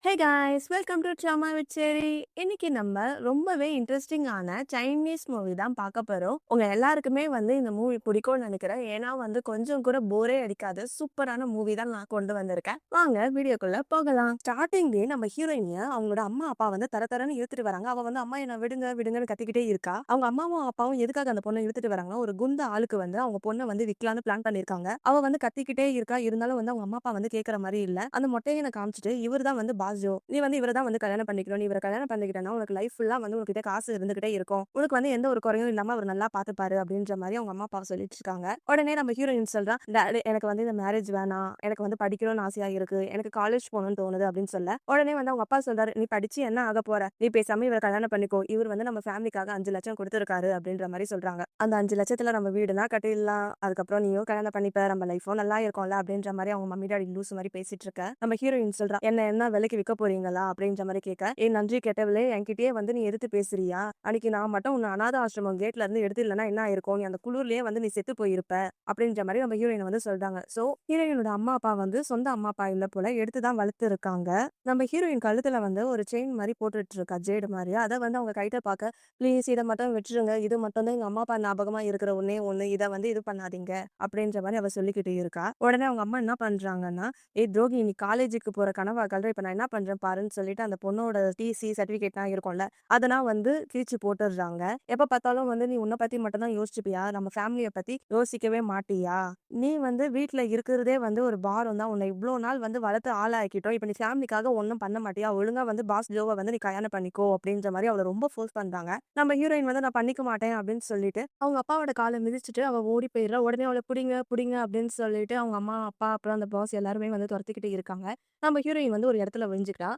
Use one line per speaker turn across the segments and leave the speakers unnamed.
Hey guys welcome to drama with செரி. இன்னைக்கு நம்ம ரொம்பவே இன்ட்ரெஸ்டிங்கான சைனீஸ் மூவி தான் பார்க்க போறோம். உங்க எல்லாருக்குமே இந்த மூவி பிடிக்கும்னு நினைக்கிறேன். ஏன்னா கொஞ்சம் கூட போரே அடிக்காது. சூப்பரான மூவி தான் நான் கொண்டு வந்திருக்கேன். வாங்க வீடியோக்குள்ள போகலாம். ஸ்டார்டிங்லயே நம்ம ஹீரோயினிய அவங்களோட அம்மா அப்பா தர தரன்னு இழுத்துட்டு வராங்க. அவ அம்மா என்ன விடுங்க விடுங்கன்னு கத்திக்கிட்டே இருக்கா. அவங்க அம்மாவும் அப்பாவும் எதுக்காக அந்த பொண்ணை இழுத்துட்டு வராங்க, ஒரு குந்த ஆளுக்கு அவங்க பொண்ணை விக்கலான்னு பிளான் பண்ணிருக்காங்க. அவ கத்திக்கிட்டே இருக்கா. இருந்தாலும் அவங்க அம்மா அப்பா கேட்கற மாதிரி இல்ல. அந்த மொட்டையனை காமிச்சிட்டு இவர் தான் பாஸ்ஜோ, நீ இவரை தான் கல்யாணம் பண்ணிக்கணும், நீ இவரை கல்யாணம் பண்ணிக்கிட்டனா உனக்கு லைஃப் ஃபுல்லா உனக்கிட்ட காசு இருந்துகிட்டே இருக்கும், உனக்கு எந்த ஒரு குறையும் இல்லாம அவர் நல்லா பாத்துப்பாரு அப்படின்ற மாதிரி அவங்க அம்மா அப்பா சொல்லிட்டு இருக்காங்க. உடனே நம்ம ஹீரோயின் சொல்றா, "டாடி, எனக்கு இந்த மேரேஜ் வேணாம், எனக்கு படிக்கணும்னு ஆசையா இருக்கு, எனக்கு காலேஜ் போகணும்னு தோணுது" அப்படின்னு சொல்ல உடனே அவங்க அப்பா சொல்றாரு, "நீ படிச்சு என்ன ஆக போற, நீ பேசாம இவரை கல்யாணம் பண்ணிக்கோ, இவர் நம்ம ஃபேமிலிக்காக 5 லட்சம் கொடுத்துருக்காரு" அப்படின்ற மாதிரி சொல்றாங்க. அந்த 5 லட்சத்துல நம்ம வீடுனா கட்டிடலாம், அதுக்கப்புறம் நீயும் கல்யாணம் பண்ணிப்ப, நம்ம லைஃபும் நல்லா இருக்கும்ல அப்படின்ற மாதிரி அவங்க மம்மி டாடி லூஸ் மாதிரி பேசிட்டு இருக்க நம்ம ஹீரோயின் சொல்றா, என்ன விலைக்கு விற்க போறீங்களா அப்படின்ற மாதிரி கேட்க, நன்றி கெட்டவளே, என்கிட்டயே நீ எடுத்து பேசுறியா, அன்னைக்கு நான் மட்டும் உன்னை அநாத ஆசிரமம் கேட்ல இருந்து எடுத்து இல்லைன்னா என்ன ஆயிருக்கும், நீ அந்த குளிர்லயே நீ செத்து போயிருப்ப அப்படின்ற மாதிரி நம்ம ஹீரோயின் சொல்றாங்க. சோ ஹீரோயினோட அம்மா அப்பா சொந்த அம்மா அப்பா இல்ல போல, எடுத்துதான் வளர்த்து இருக்காங்க. நம்ம ஹீரோயின் கழுத்துல ஒரு செயின் மாதிரி போட்டுட்டு இருக்கா, ஜேடு மாதிரி. அதை அவங்க கைட்ட பார்க்க, ப்ளீஸ் இதை மட்டும் விட்டுருங்க, இது மட்டும் தான் எங்க அம்மா அப்பா ஞாபகமா இருக்கிற ஒன்னே ஒண்ணு, இதை இது பண்ணாதீங்க அப்படின்ற மாதிரி அவ சொல்லிக்கிட்டு இருக்கா. உடனே அவங்க அம்மா என்ன பண்றாங்கன்னா, துரோகி, நீ காலேஜுக்கு போற கனவா கல்ற, இப்ப நான் என்ன பண்றேன் பாருன்னு சொல்லிட்டு அந்த பொண்ணோட டிசி சர்டிபிகேட்லாம் இருக்கும்ல, அதெல்லாம் கிழிச்சு போட்டுடுறாங்க. எப்ப பார்த்தாலும் நீ உன்னை பத்தி மட்டும் தான் யோசிச்சுப்பியா, நம்ம ஃபேமிலிய பத்தி யோசிக்கவே மாட்டியா, நீ வீட்டுல இருக்கிறதே ஒரு பாரம் தான், உன்னை இவ்வளவு நாள் வளர்த்து ஆளாக்கிட்டோம், இப்ப நீ ஃபேமிலிக்காக ஒன்னும் பண்ண மாட்டியா, ஒழுங்கா பாஸ் ஜோவை நீ கல்யாணம் பண்ணிக்கோ அப்படின்ற மாதிரி அவளை ரொம்ப ஃபோர்ஸ் பண்றாங்க. நம்ம ஹீரோயின் நான் பண்ணிக்க மாட்டேன் அப்படின்னு சொல்லிட்டு அவங்க அப்பாவோட காலை மிதிச்சுட்டு அவ ஓடி போயிடுறா. உடனே அவளை புடிங்க புடிங்க அப்படின்னு சொல்லிட்டு அவங்க அம்மா அப்பா அப்புறம் அந்த பாஸ் எல்லாருமே துரத்திக்கிட்டு இருக்காங்க. நம்ம ஹீரோயின் ஒரு இடத்துல ஒளிஞ்சுக்கிறா.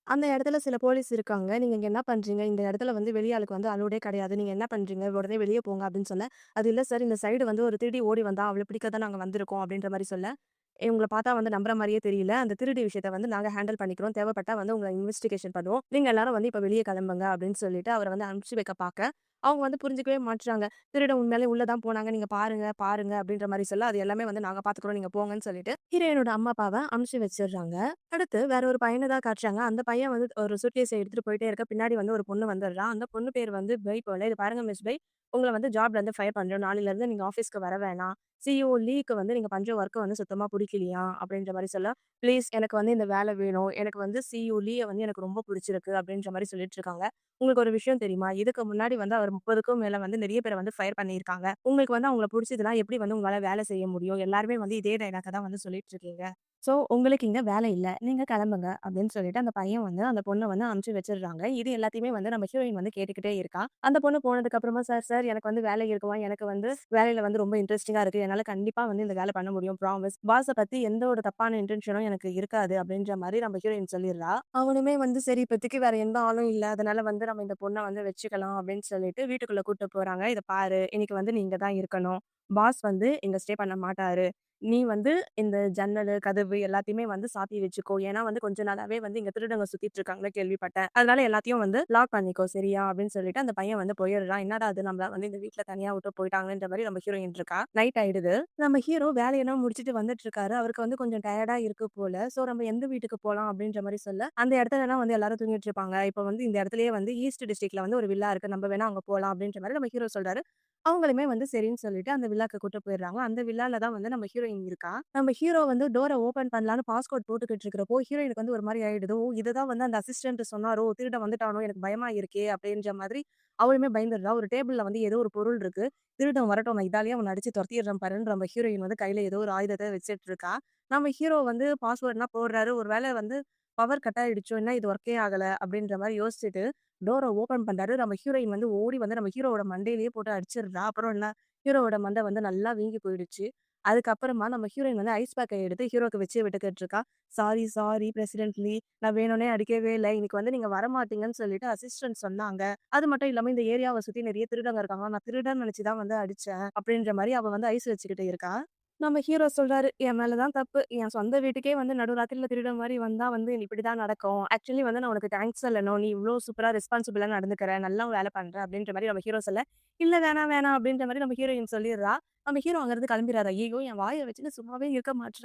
அந்த இடத்துல சில போலீஸ் இருக்காங்க. "நீங்க இங்க என்ன பண்றீங்க? இந்த இடத்துல வெளியாளுக்கு அலோடே கிடையாது. நீங்க என்ன பண்றீங்க? உடனே வெளிய போங்க" அப்படின்னு சொல்ல, "அது இல்ல சார், இந்த சைடு ஒரு திருடி ஓடி வந்தா, அவள பிடிக்க தான் நாங்க வந்திருக்கோம்" அப்படின்ற மாரி சொல்ல, "இவங்கள பார்த்தா நம்புற மாரியே தெரியல. அந்த திருடி விஷயத்த நாங்க ஹேண்டில் பண்ணிக்கிறோம். தேவைப்பட்டா உங்கள இன்வெஸ்டிகேஷன் பண்ணுவோம். நீங்க எல்லாரும் இப்ப வெளிய கிளம்புங்க" அப்படின்னு சொல்லிட்டு அவர அனுப்பிச்சு வைக்க பாக்க, அவங்க புரிஞ்சுக்கவே மாட்றாங்க. "திருடன் உண்மையாலே உள்ள தான் போனாங்க. நீங்க பாருங்க, பாருங்க" அப்படின்ற மாரி சொல்ல, "அது எல்லாமே நாங்க பார்த்துக்கிறோம். நீங்க போங்கன்னு" சொல்லிட்டு ஹீரோயினோட அம்மா, அப்பாவ அனுப்பிச்சு வச்சுடுறாங்க. அடுத்து வேற ஒரு பையன தான் காட்டுறாங்க. அந்த பையன் ஒரு சூட்கேஸ எடுத்துட்டு போயிட்டே இருக்க, பின்னாடி ஒரு பொண்ணு வந்துடுறா. அந்த பொண்ணு பேர் பை போல. "இது பாருங்க மிஸ் பை, உங்கள ஜாப்ல இருந்து ஃபயர் பண்றோம். நாளையில இருந்து நீங்க ஆஃபீஸ்க்கு வர வேணாம். சிஇஓ லீக்கு நீங்க பண்ற வொர்க் சுத்தமா புடிக்கலையாம்" அப்படின்ற மாரி சொல்ல, "ப்ளீஸ் எனக்கு இந்த வேலை வேணும். எனக்கு சிஇஓ லீய எனக்கு ரொம்ப புடிச்சிருக்கு" அப்படின்ற மாரி சொல்லிட்டு இருக்காங்க. "உங்களுக்கு ஒரு விஷயம் தெரியுமா? இதுக்கு முன்னாடி அவர் 30க்கும் மேல நெறைய பேர ஃபயர் பண்ணியிருக்காங்க. உங்களுக்கு அவங்கள புடிச்சதுன்னா எப்படி உங்களால வேலை செய்ய முடியும்? எல்லாருமே இதே டயலாக்க தான் சொல்லிட்டு இருக்கீங்க. சோ, உங்களுக்கு இங்க வேலை இல்ல. நீங்க கிளம்புங்க" அப்படின்னு சொல்லிட்டு அந்த பையன் அந்த பொண்ண அனுப்பிச்சு வச்சுடுறாங்க. இது எல்லாத்தையுமே நம்ம ஹீரோயின் கேட்டுக்கிட்டே இருக்கா. அந்த பொண்ணு போனதுக்கு அப்புறமா, "சார் சார், எனக்கு வேலை இருக்குமா? எனக்கு வேலையில ரொம்ப இன்ட்ரெஸ்டிங்கா இருக்கு. என்னால கண்டிப்பா இந்த வேலை பண்ண முடியும். ப்ராமிஸ். பாஸ பத்தி எந்த ஒரு தப்பான இன்டென்ஷனும் எனக்கு இருக்காது" அப்படின்ற மாரி நம்ம ஹீரோயின் சொல்லிடுறா. அவனுமே சரி, இப்போதைக்கு வேற எந்த ஆளும் இல்ல, அதனால நம்ம இந்த பொண்ண வச்சுக்கலாம் அப்படின்னு சொல்லிட்டு வீட்டுக்குள்ள கூட்டு போறாங்க. "இத பாரு, இன்னைக்கு நீ இங்க தான் இருக்கணும். பாஸ் இங்க ஸ்டே பண்ண மாட்டாரு. நீ இந்த ஜன்னலு, கதவு எல்லாத்தையுமே சாத்தி வச்சுக்கோ. ஏன்னா கொஞ்ச நாளாவே இங்க திருடங்க சுத்திட்டு இருக்காங்கன்னு கேள்விப்பட்டேன். அதனால எல்லாத்தையும் லாக் பண்ணிக்கோ, சரியா?" அப்படின்னு சொல்லிட்டு அந்த பையன் போயிடுறான். என்னடா அது, நம்மள இந்த வீட்ல தனியா விட்டு போயிட்டாங்கன்ற மாரி நம்ம ஹீரோயின் இருக்கா. நைட் ஆயிடுது. நம்ம ஹீரோ வேலையெல்லாம் முடிச்சுட்டு வந்துட்டு இருக்காரு. அவருக்கு கொஞ்சம் டயர்டா இருக்கு போல. சோ நம்ம எந்த வீட்டுக்கு போலாம் அப்படின்ற மாரி சொல்ல, அந்த இடத்துலலாம் எல்லாரும் தூங்கிட்டு இருப்பாங்க. இப்ப இந்த இடத்துலயே ஈஸ்ட் டிஸ்ட்ரிக்ட்ல ஒரு வில்லா இருக்கு. நம்ம வேணா அங்க போலாம் அப்படின்ற மாரி நம்ம ஹீரோ சொல்றாரு. அவங்களுமே சரின்னு சொல்லிட்டு அந்த வில்லாக்கு கூட்டு போயிடுறாங்க. அந்த வில்லால தான் நம்ம ஹீரோயின் இருக்கா. நம்ம ஹீரோ டோர ஓப்பன் பண்ணலான்னு பாஸ்கோட் போட்டுக்கிட்டு இருக்கிறப்போ, ஹீரோயினுக்கு ஒரு மாரி ஆயிடுது. "ஓ! இதுதான் அந்த அசிஸ்டன்ட் சொன்னாரோ! திருடன் வந்துட்டானோ! எனக்கு பயமா இருக்கே!" அப்படின்ற மாதிரி அவளுமே பயந்துடுறா. ஒரு டேபிள்ல ஏதோ ஒரு பொருள் இருக்கு. "திருடன் வரட்டும், நான் இதாலயே அவன அடிச்சு தொரத்திடுறேன் பாருன்னு" நம்ம ஹீரோயின் கையில ஏதோ ஒரு ஆயுதத்த வச்சுட்டு இருக்கா. நம்ம ஹீரோ பாஸ்வேர்ட்லாம் போடுறாரு. ஒரு வேள பவர் கட் ஆயிடுச்சோ! என்ன இது ஒர்க்கே ஆகல அப்படின்ற மாரி யோசிச்சுட்டு டோர ஓப்பன் பண்றாரு. நம்ம ஹீரோயின் ஓடி நம்ம ஹீரோவோட மண்டையிலேயே போட்டு அடிச்சிடுறா. அப்புறம் என்ன, ஹீரோவோட மண்டை நல்லா வீங்கி போயிடுச்சு. அதுக்கப்புறமா நம்ம ஹீரோயின் ஐஸ் பேக்க எடுத்து ஹீரோக்கு வச்சு விட்டுக்கிட்டு இருக்கா. "சாரி, சாரி பிரசிடென்ட்லி. நான் வேணும்னே அடிக்கவே இல்ல. இன்னைக்கு நீங்க வரமாட்டீங்கன்னு சொல்லிட்டு அசிஸ்டன்ட் சொன்னாங்க. அது மட்டும் இல்லாம இந்த ஏரியாவ சுத்தி நெறைய திருடங்க இருக்காங்க. நான் திருடன்னு நெனச்சு தான் அடிச்சேன்" அப்படின்ற மாரி அவ ஐஸ் வச்சுக்கிட்டு இருக்கா. நம்ம ஹீரோ சொல்றாரு, "என் மேல தான் தப்பு. என் சொந்த வீட்டுக்கே நடுராத்திரில திருடன் மாரி வந்தா இப்படிதான் நடக்கும். ஆக்சுவலி நான் உனக்கு தேங்க்ஸ் சொல்லணும். நீ இவ்ளோ சூப்பரா ரெஸ்பான்சிபிளா நடந்துக்கிற. நல்லா வேலை பண்ற" அப்படின்ற மாரி நம்ம ஹீரோ சொல்ல, "இல்ல வேணாம், வேணாம்" அப்படின்ற மாரி நம்ம ஹீரோயின் சொல்லிர்றா. நம்ம ஹீரோ அங்கருந்து கிளம்பிறாரு. "ஐயய்யோ! என் வாய வச்சுட்டு சும்மாவே இருக்க மாட்ற.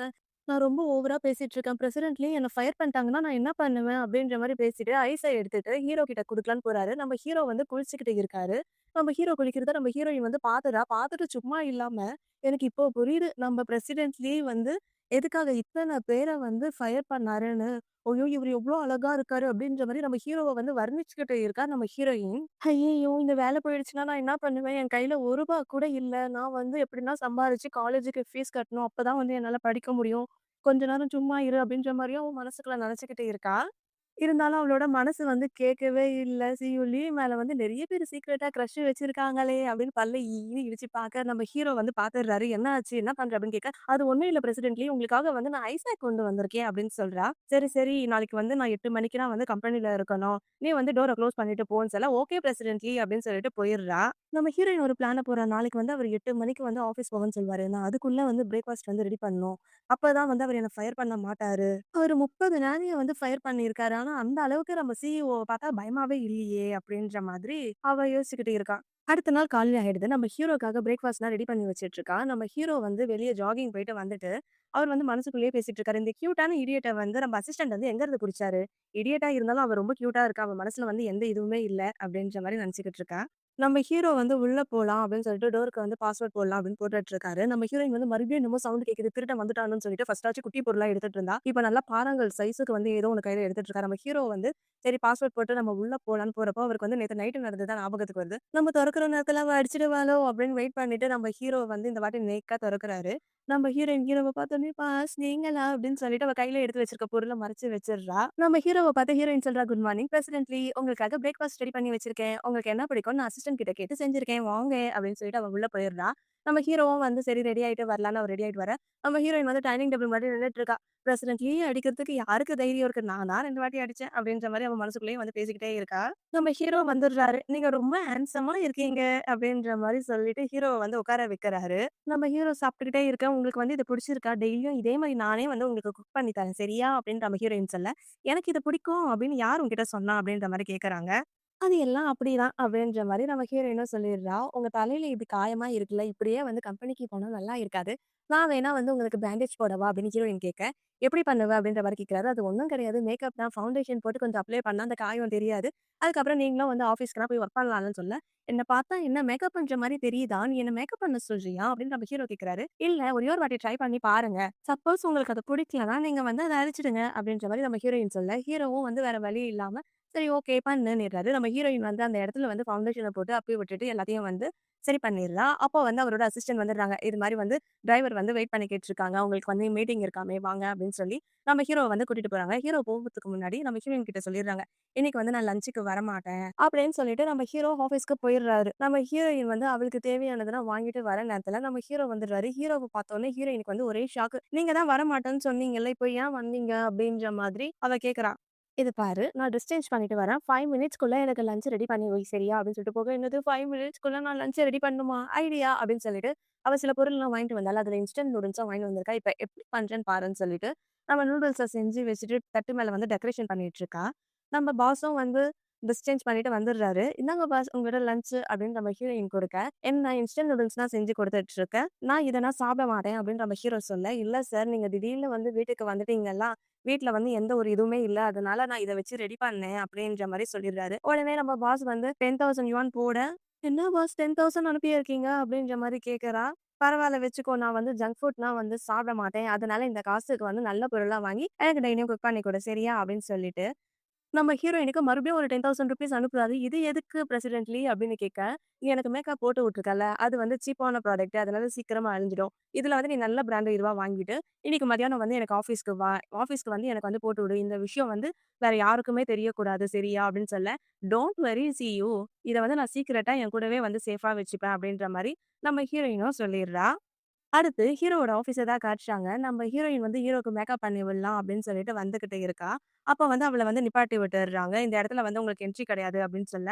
நான் ரொம்ப ஓவரா பேசிட்டு இருக்கேன். பிரசிடென்ட்லயே என்ன ஃபயர் பண்ணிட்டாங்கன்னா, நான் என்ன பண்ணுவேன்? அப்படின்ற மாரி பேசிட்டு, ஐஸ எடுத்துட்டு ஹீரோ கிட்ட குடுக்கலான்னு போறாரு. நம்ம ஹீரோ வந்து குளிச்சுக்கிட்டு இருக்காரு. நம்ம ஹீரோ குளிக்கிறத நம்ம ஹீரோயின் வந்து பாத்துட்டா. பாத்துட்டு சும்மா இல்லாம, எனக்கு இப்போ புரியுது. நம்ம பிரசிடென்ட்லயே வந்து எதுக்காக இத்தன பேர வந்து ஃபயர் பண்ணாருன்னு. ஐயோ! இவரு எவ்ளோ அழகா இருக்காரு அப்படின்ற மாரி நம்ம ஹீரோவ வந்து வர்ணிச்சுக்கிட்டு இருக்கா நம்ம ஹீரோயின். ஐய்யய்யோ! இந்த வேல போயிடுச்சுன்னா நான் என்ன பண்ணுவேன்? என் கையில ரூ. 1 கூட இல்ல. நான் வந்து எப்படின்னா சம்பாரிச்சு காலேஜுக்கு ஃபீஸ் கட்டணும். அப்பதான் வந்து என்னால படிக்க முடியும். கொஞ்ச நேரம் சும்மா இரு அப்படின்ற மாரியும் அவ மனசுக்குள்ள நெனச்சுக்கிட்டு இருக்கா. இருந்தாலும் அவளோட மனசு வந்து கேட்கவே இல்ல. லீவ் மேல வந்து நெறைய பேர் சீக்ரெட்டா கிரஷ் வச்சிருக்காங்களே அப்படின்னு பல்ல ஈன்னு இடிச்சு பாக்க நம்ம ஹீரோ வந்து பாத்துடுறாரு. "என்ன ஆச்சு? என்ன பண்ற?" அப்படின்னு கேட்க, "அது ஒண்ணும் இல்ல பிரசிடென்ட்லி. உங்களுக்காக வந்து நான் ஐஸ் பேக் கொண்டு வந்திருக்கேன்" அப்படின்னு சொல்றா. "சரி, சரி. நாளைக்கு வந்து நான் 8 மணிக்கு நான் வந்து கம்பெனில இருக்கணும். நீ வந்து டோர குளோஸ் பண்ணிட்டு போன்னு" சொல்ல, "ஓகே பிரசிடென்ட்லி" அப்படின்னு சொல்லிட்டு போயிடுறா. நம்ம ஹீரோயின் ஒரு பிளான போடுறா. நாளைக்கு வந்து அவர் 8 மணிக்கு வந்து ஆஃபீஸ் போகன்னு சொல்வாரு. நான் அதுக்குள்ள வந்து பிரேக்ஃபாஸ்ட் வந்து ரெடி பண்ணணும். அப்பதான் வந்து அவர் என்ன ஃபயர் பண்ண மாட்டாரு. அவரு 30 நாணிய வந்து ஃபயர் பண்ணியிருக்காரு. ஆனா, அந்த அளவுக்கு நம்ம சிஇஓவ பார்த்தா பயமாவே இல்லையே! அப்டின்ற மாதிரி அவ யோசிச்சுக்கிட்டு இருக்கா. அடுத்த நாள் காலையில ஆயிடுது. நம்ம ஹீரோக்காக பிரேக்ஃபாஸ்ட்லாம் ரெடி பண்ணி வச்சுட்டு இருக்கா. நம்ம ஹீரோ வந்து வெளிய ஜாகிங் போயிட்டு வந்துட்டு, அவர் வந்து மனசுக்குள்ளேயே பேசிட்டு இருக்காரு. இந்த கியூட்டான இடியட்ட வந்து நம்ம அசிஸ்டன்ட் வந்து எங்கருந்து புடிச்சாரு? இடியட்டா இருந்தாலும் அவ ரொம்ப கியூட்டா இருக்கா. அவ மனசுல வந்து எந்த இதுவுமே இல்ல அப்டின்ற மாரி நெனச்சுக்கிட்டு இருக்கா. நம்ம ஹீரோ வந்து உள்ள போலாம் அப்படின்னு சொல்லிட்டு டோருக்கு வந்து பாஸ்வேர்ட் போடலாம் அப்படின்னு போட்டுட்டு இருக்காரு. நம்ம ஹீரோயின் வந்து மறுபடியும் என்னமோ சவுண்ட் கேட்குது. திருடன் வந்துட்டான்னு சொல்லிட்டு ஃபர்ஸ்ட் ஆச்சு குட்டி பொருளா எடுத்துட்டு இருந்தா. இப்ப நல்லா பாறாங்கல் சைஸுக்கு வந்து ஏதோ ஒண்ணு கையில எடுத்துட்டு இருக்காரு. நம்ம ஹீரோ வந்து சரி பாஸ்வேர்ட் போட்டு நம்ம உள்ள போலான்னு போறப்போ அவருக்கு வந்து நேத்து நைட் நடந்தது தான் ஞாபகத்துக்கு வருது. நம்ம தொறக்கிற நேரத்துல அவ அடிச்சிடுவாளோ அப்படின்னு வெயிட் பண்ணிட்டு நம்ம ஹீரோ வந்து இந்த வாட்டி நேக்கா தொறக்குறாரு. நம்ம ஹீரோவ பார்த்தோனே, "பாஸ் நீங்களா?" அப்படின்னு சொல்லிட்டு அவ கையில எடுத்து வச்சிருக்க பொருள மறைச்சு வச்சுடுறா. நம்ம ஹீரோவ பார்த்து ஹீரோயின் சொல்றா, "குட் மார்னிங் பிரசிடென்ட்லி. உங்களுக்காக பிரேக்ஃபாஸ்ட் ரெடி பண்ணி வச்சிருக்கேன். உங்களுக்கு என்ன பிடிக்கும்னு நான் அசிஸ்டன்ட் கிட்ட கேட்டு செஞ்சிருக்கேன். வாங்க." அப்படின்னு சொல்லிட்டு அவ உள்ள போயிடுறா. நம்ம ஹீரோவும் வந்து சரி ரெடி ஆயிட்டு வரலான்னு அவ ரெடி ஆயிட்டு வர, நம்ம ஹீரோயின் வந்து டைனிங் டேபிள் முன்னாடி நின்னுட்டு இருக்கா. "பிரசிடென்ட்லயே அடிக்கிறதுக்கு யாருக்கு தைரியம் இருக்கு? நான் தான் 2 வாட்டி அடிச்சேன்." அப்படின்ற மாரி அவ மனசுக்குள்ளேயே வந்து பேசிக்கிட்டே இருக்கா. நம்ம ஹீரோ வந்துடுறாரு. "நீங்க ரொம்ப ஹேண்ட்ஸமா இருக்கீங்க." அப்படின்ற மாரி சொல்லிட்டு ஹீரோவ வந்து உட்கார வைக்கிறாரு. நம்ம ஹீரோ சாப்பிட்டுக்கிட்டே இருக்க, "உங்களுக்கு வந்து இது பிடிச்சிருக்கா? டெய்லியும் இதே மாரி நானே வந்து உங்களுக்கு குக் பண்ணி தரேன். சரியா?" அப்படின்னு நம்ம ஹீரோயின் சொல்ல, "எனக்கு இது பிடிக்கும் அப்படின்னு யார் உன்கிட்ட சொன்னா?" அப்படின்ற மாரி கேட்கறாங்க. "அது எல்லாம் அப்படிதான்." அப்படின்ற மாரி நம்ம ஹீரோயினும் சொல்லிடுறா. "உங்க தலையில இது காயமா இருக்குல்ல, இப்படியே வந்து கம்பெனிக்கு போனா நல்லா இருக்காது. நான் வேணா வந்து உங்களுக்கு பேண்டேஜ் போடவா?" அப்படின்னு ஹீரோயின் கேட்க, "எப்படி பண்ணுவ?" அப்படின்ற மாரி கேட்கிறாரு. "அது ஒண்ணும் கிடையாது. மேக்கப் தான். ஃபவுண்டேஷன் போட்டு கொஞ்சம் அப்ளை பண்ணா அந்த காயம் தெரியாது. அதுக்கப்புறம் நீங்களும் வந்து ஆஃபீஸ்க்குலாம் போய் ஒர்க் பண்ணலாம்லன்னு" சொல்ல, "என்ன பார்த்தா என்ன மேக்கப் பண்ற மாரி தெரியுதா? நீ என்ன மேக்கப் பண்ண சொல்றியா?" அப்படின்னு நம்ம ஹீரோ கேட்கிறாரு. "இல்ல ஒரே ஒரு வாட்டி ட்ரை பண்ணி பாருங்க. சப்போஸ் உங்களுக்கு அது பிடிக்கலன்னா, நீங்க வந்து அத அழிச்சிடுங்க." அப்படின்ற மாரி நம்ம ஹீரோயின் சொல்ல, ஹீரோவும் வந்து வேற வழி இல்லாம சரி ஓகே பண்ணுன்னிடுறாரு. நம்ம ஹீரோயின் வந்து அந்த இடத்துல வந்து ஃபவுண்டேஷன போட்டு அப்பி விட்டுட்டு எல்லாத்தையும் வந்து சரி பண்ணிர்றா. அப்போ வந்து அவரோட அசிஸ்டன்ட் வந்துடுறாங்க. இது மாரி வந்து டிரைவர் வந்து வெயிட் பண்ணிக்கிட்டு இருக்காங்க. உங்களுக்கு வந்து மீட்டிங் இருக்காமே வாங்க அப்படின்னு சொல்லி நம்ம ஹீரோவ வந்து கூட்டிட்டு போறாங்க. ஹீரோ போகறதுக்கு முன்னாடி நம்ம ஹீரோயின் கிட்ட சொல்லிடுறாங்க. இன்னைக்கு வந்து நான் லஞ்சுக்கு வரமாட்டேன் அப்படின்னு சொல்லிட்டு நம்ம ஹீரோ ஆஃபீஸ்க்கு போயிடுறாரு. நம்ம ஹீரோயின் வந்து அவளுக்கு தேவையானதெல்லாம் வாங்கிட்டு வர நேரத்துல நம்ம ஹீரோ வந்துடுறாரு. ஹீரோவ பார்த்தோனே ஹீரோயினுக்கு வந்து ஒரே ஷாக்கு. நீங்க தான் வரமாட்டேன்னு சொன்னீங்கல்ல, இப்போ ஏன் வந்தீங்க? அப்படின்ற மாதிரி அவ கேட்கிறா. "இது பாரு, நான் ட்ரெஸ் சேஞ்ச் பண்ணிட்டு வரேன். 5 மினிட்ஸ்க்குள்ள எனக்கு லஞ்ச் ரெடி பண்ணி வை சரியா?" அப்படின்னு சொல்லிட்டு போக, "என்னது 5 மினிட்ஸ்க்குள்ள நான் லஞ்ச் ரெடி பண்ணணுமா? ஐடியா" அப்படின்னு சொல்லிட்டு அவ சில பொருள்லாம் வாங்கிட்டு வந்தாளா, அதுல இன்ஸ்டன்ட் நூடுல்ஸும் வாங்கிட்டு வந்திருக்கா. இப்ப எப்படி பண்றேன்னு பாருன்னு சொல்லிட்டு, நம்ம நூடுல்ஸ செஞ்சு வச்சுட்டு தட்டு மேல வந்து டெக்கரேஷன் பண்ணிட்டு இருக்கா. நம்ம பாஸும் வந்து ட்ரெஸ் சேஞ்ச் பண்ணிட்டு வந்துடுறாரு. "இந்தாங்க பாஸ் உங்களோட லஞ்ச்" அப்படின்னு நம்ம ஹீரோயின் குடுக்க, "என்ன இன்ஸ்டன்ட் நூடுல்ஸ் தான் செஞ்சு குடுத்துட்டு இருக்க. நான் இத நான் சாப்பிட மாட்டேன்" அப்படின்னு நம்ம ஹீரோ சொல்ல, "இல்ல சார் நீங்க திடீர்னு வந்து வீட்டுக்கு வந்துட்டீங்களா, வீட்ல வந்து எந்த ஒரு இதுவுமே இல்ல. அதனால நான் இத வச்சு ரெடி பண்ணேன் அப்படின்ற மாரி சொல்லிடுறாரு. உடனே நம்ம பாஸ் வந்து 10,000 யுவான் போட, "என்ன பாஸ் 10,000 அனுப்பியிருக்கீங்க?" அப்படின்ற மாரி கேட்கறா. "பரவால்ல வச்சுக்கோ. நான் வந்து ஜங்க் ஃபுட்லாம் வந்து சாப்பிட மாட்டேன். அதனால இந்த காசுக்கு வந்து நல்ல பொருளா வாங்கி எனக்கு டெய்லியும் குக் பண்ணி குடு சரியா?" அப்படின்னு சொல்லிட்டு நம்ம ஹீரோயினுக்கு மறுபடியும் ஒரு ₹10,000 அனுப்புறாரு. "இது எதுக்கு பிரசிடென்ட்லி?" அப்படின்னு கேட்க, "நீ எனக்கு மேக்கப் போட்டு விட்டுருக்கல்ல, அது வந்து சீப்பான ப்ராடக்ட். அதனால சீக்கிரமா அழிஞ்சிடும். இதுல வந்து நீ நல்ல பிராண்ட் இதுவா வாங்கிட்டு, இன்னைக்கு மதியானம் வந்து எனக்கு ஆஃபீஸ்க்கு வா. ஆஃபீஸ்க்கு வந்து எனக்கு வந்து போட்டு விடு. இந்த விஷயம் வந்து வேற யாருக்குமே தெரியக்கூடாது. சரியா?" அப்படின்னு சொல்ல, "டோன்ட் வொரி சியூ. இத வந்து நான் சீக்ரெட்டா என் கூடவே வந்து சேஃபா வச்சுப்பேன்." அப்படின்ற மாரி நம்ம ஹீரோயினும் சொல்லிடுறா. அடுத்து ஹீரோவோட ஆஃபீஸ தான் காட்டுறாங்க. நம்ம ஹீரோயின் வந்து ஹீரோக்கு மேக்கப் பண்ணி விடலாம் அப்படின்னு சொல்லிட்டு வந்துகிட்டு இருக்கா. அப்ப வந்து அவள வந்து நிப்பாட்டி விட்டுர்றாங்க. இந்த இடத்துல வந்து உங்களுக்கு என்ட்ரி கிடையாது அப்படின்னு சொல்ல,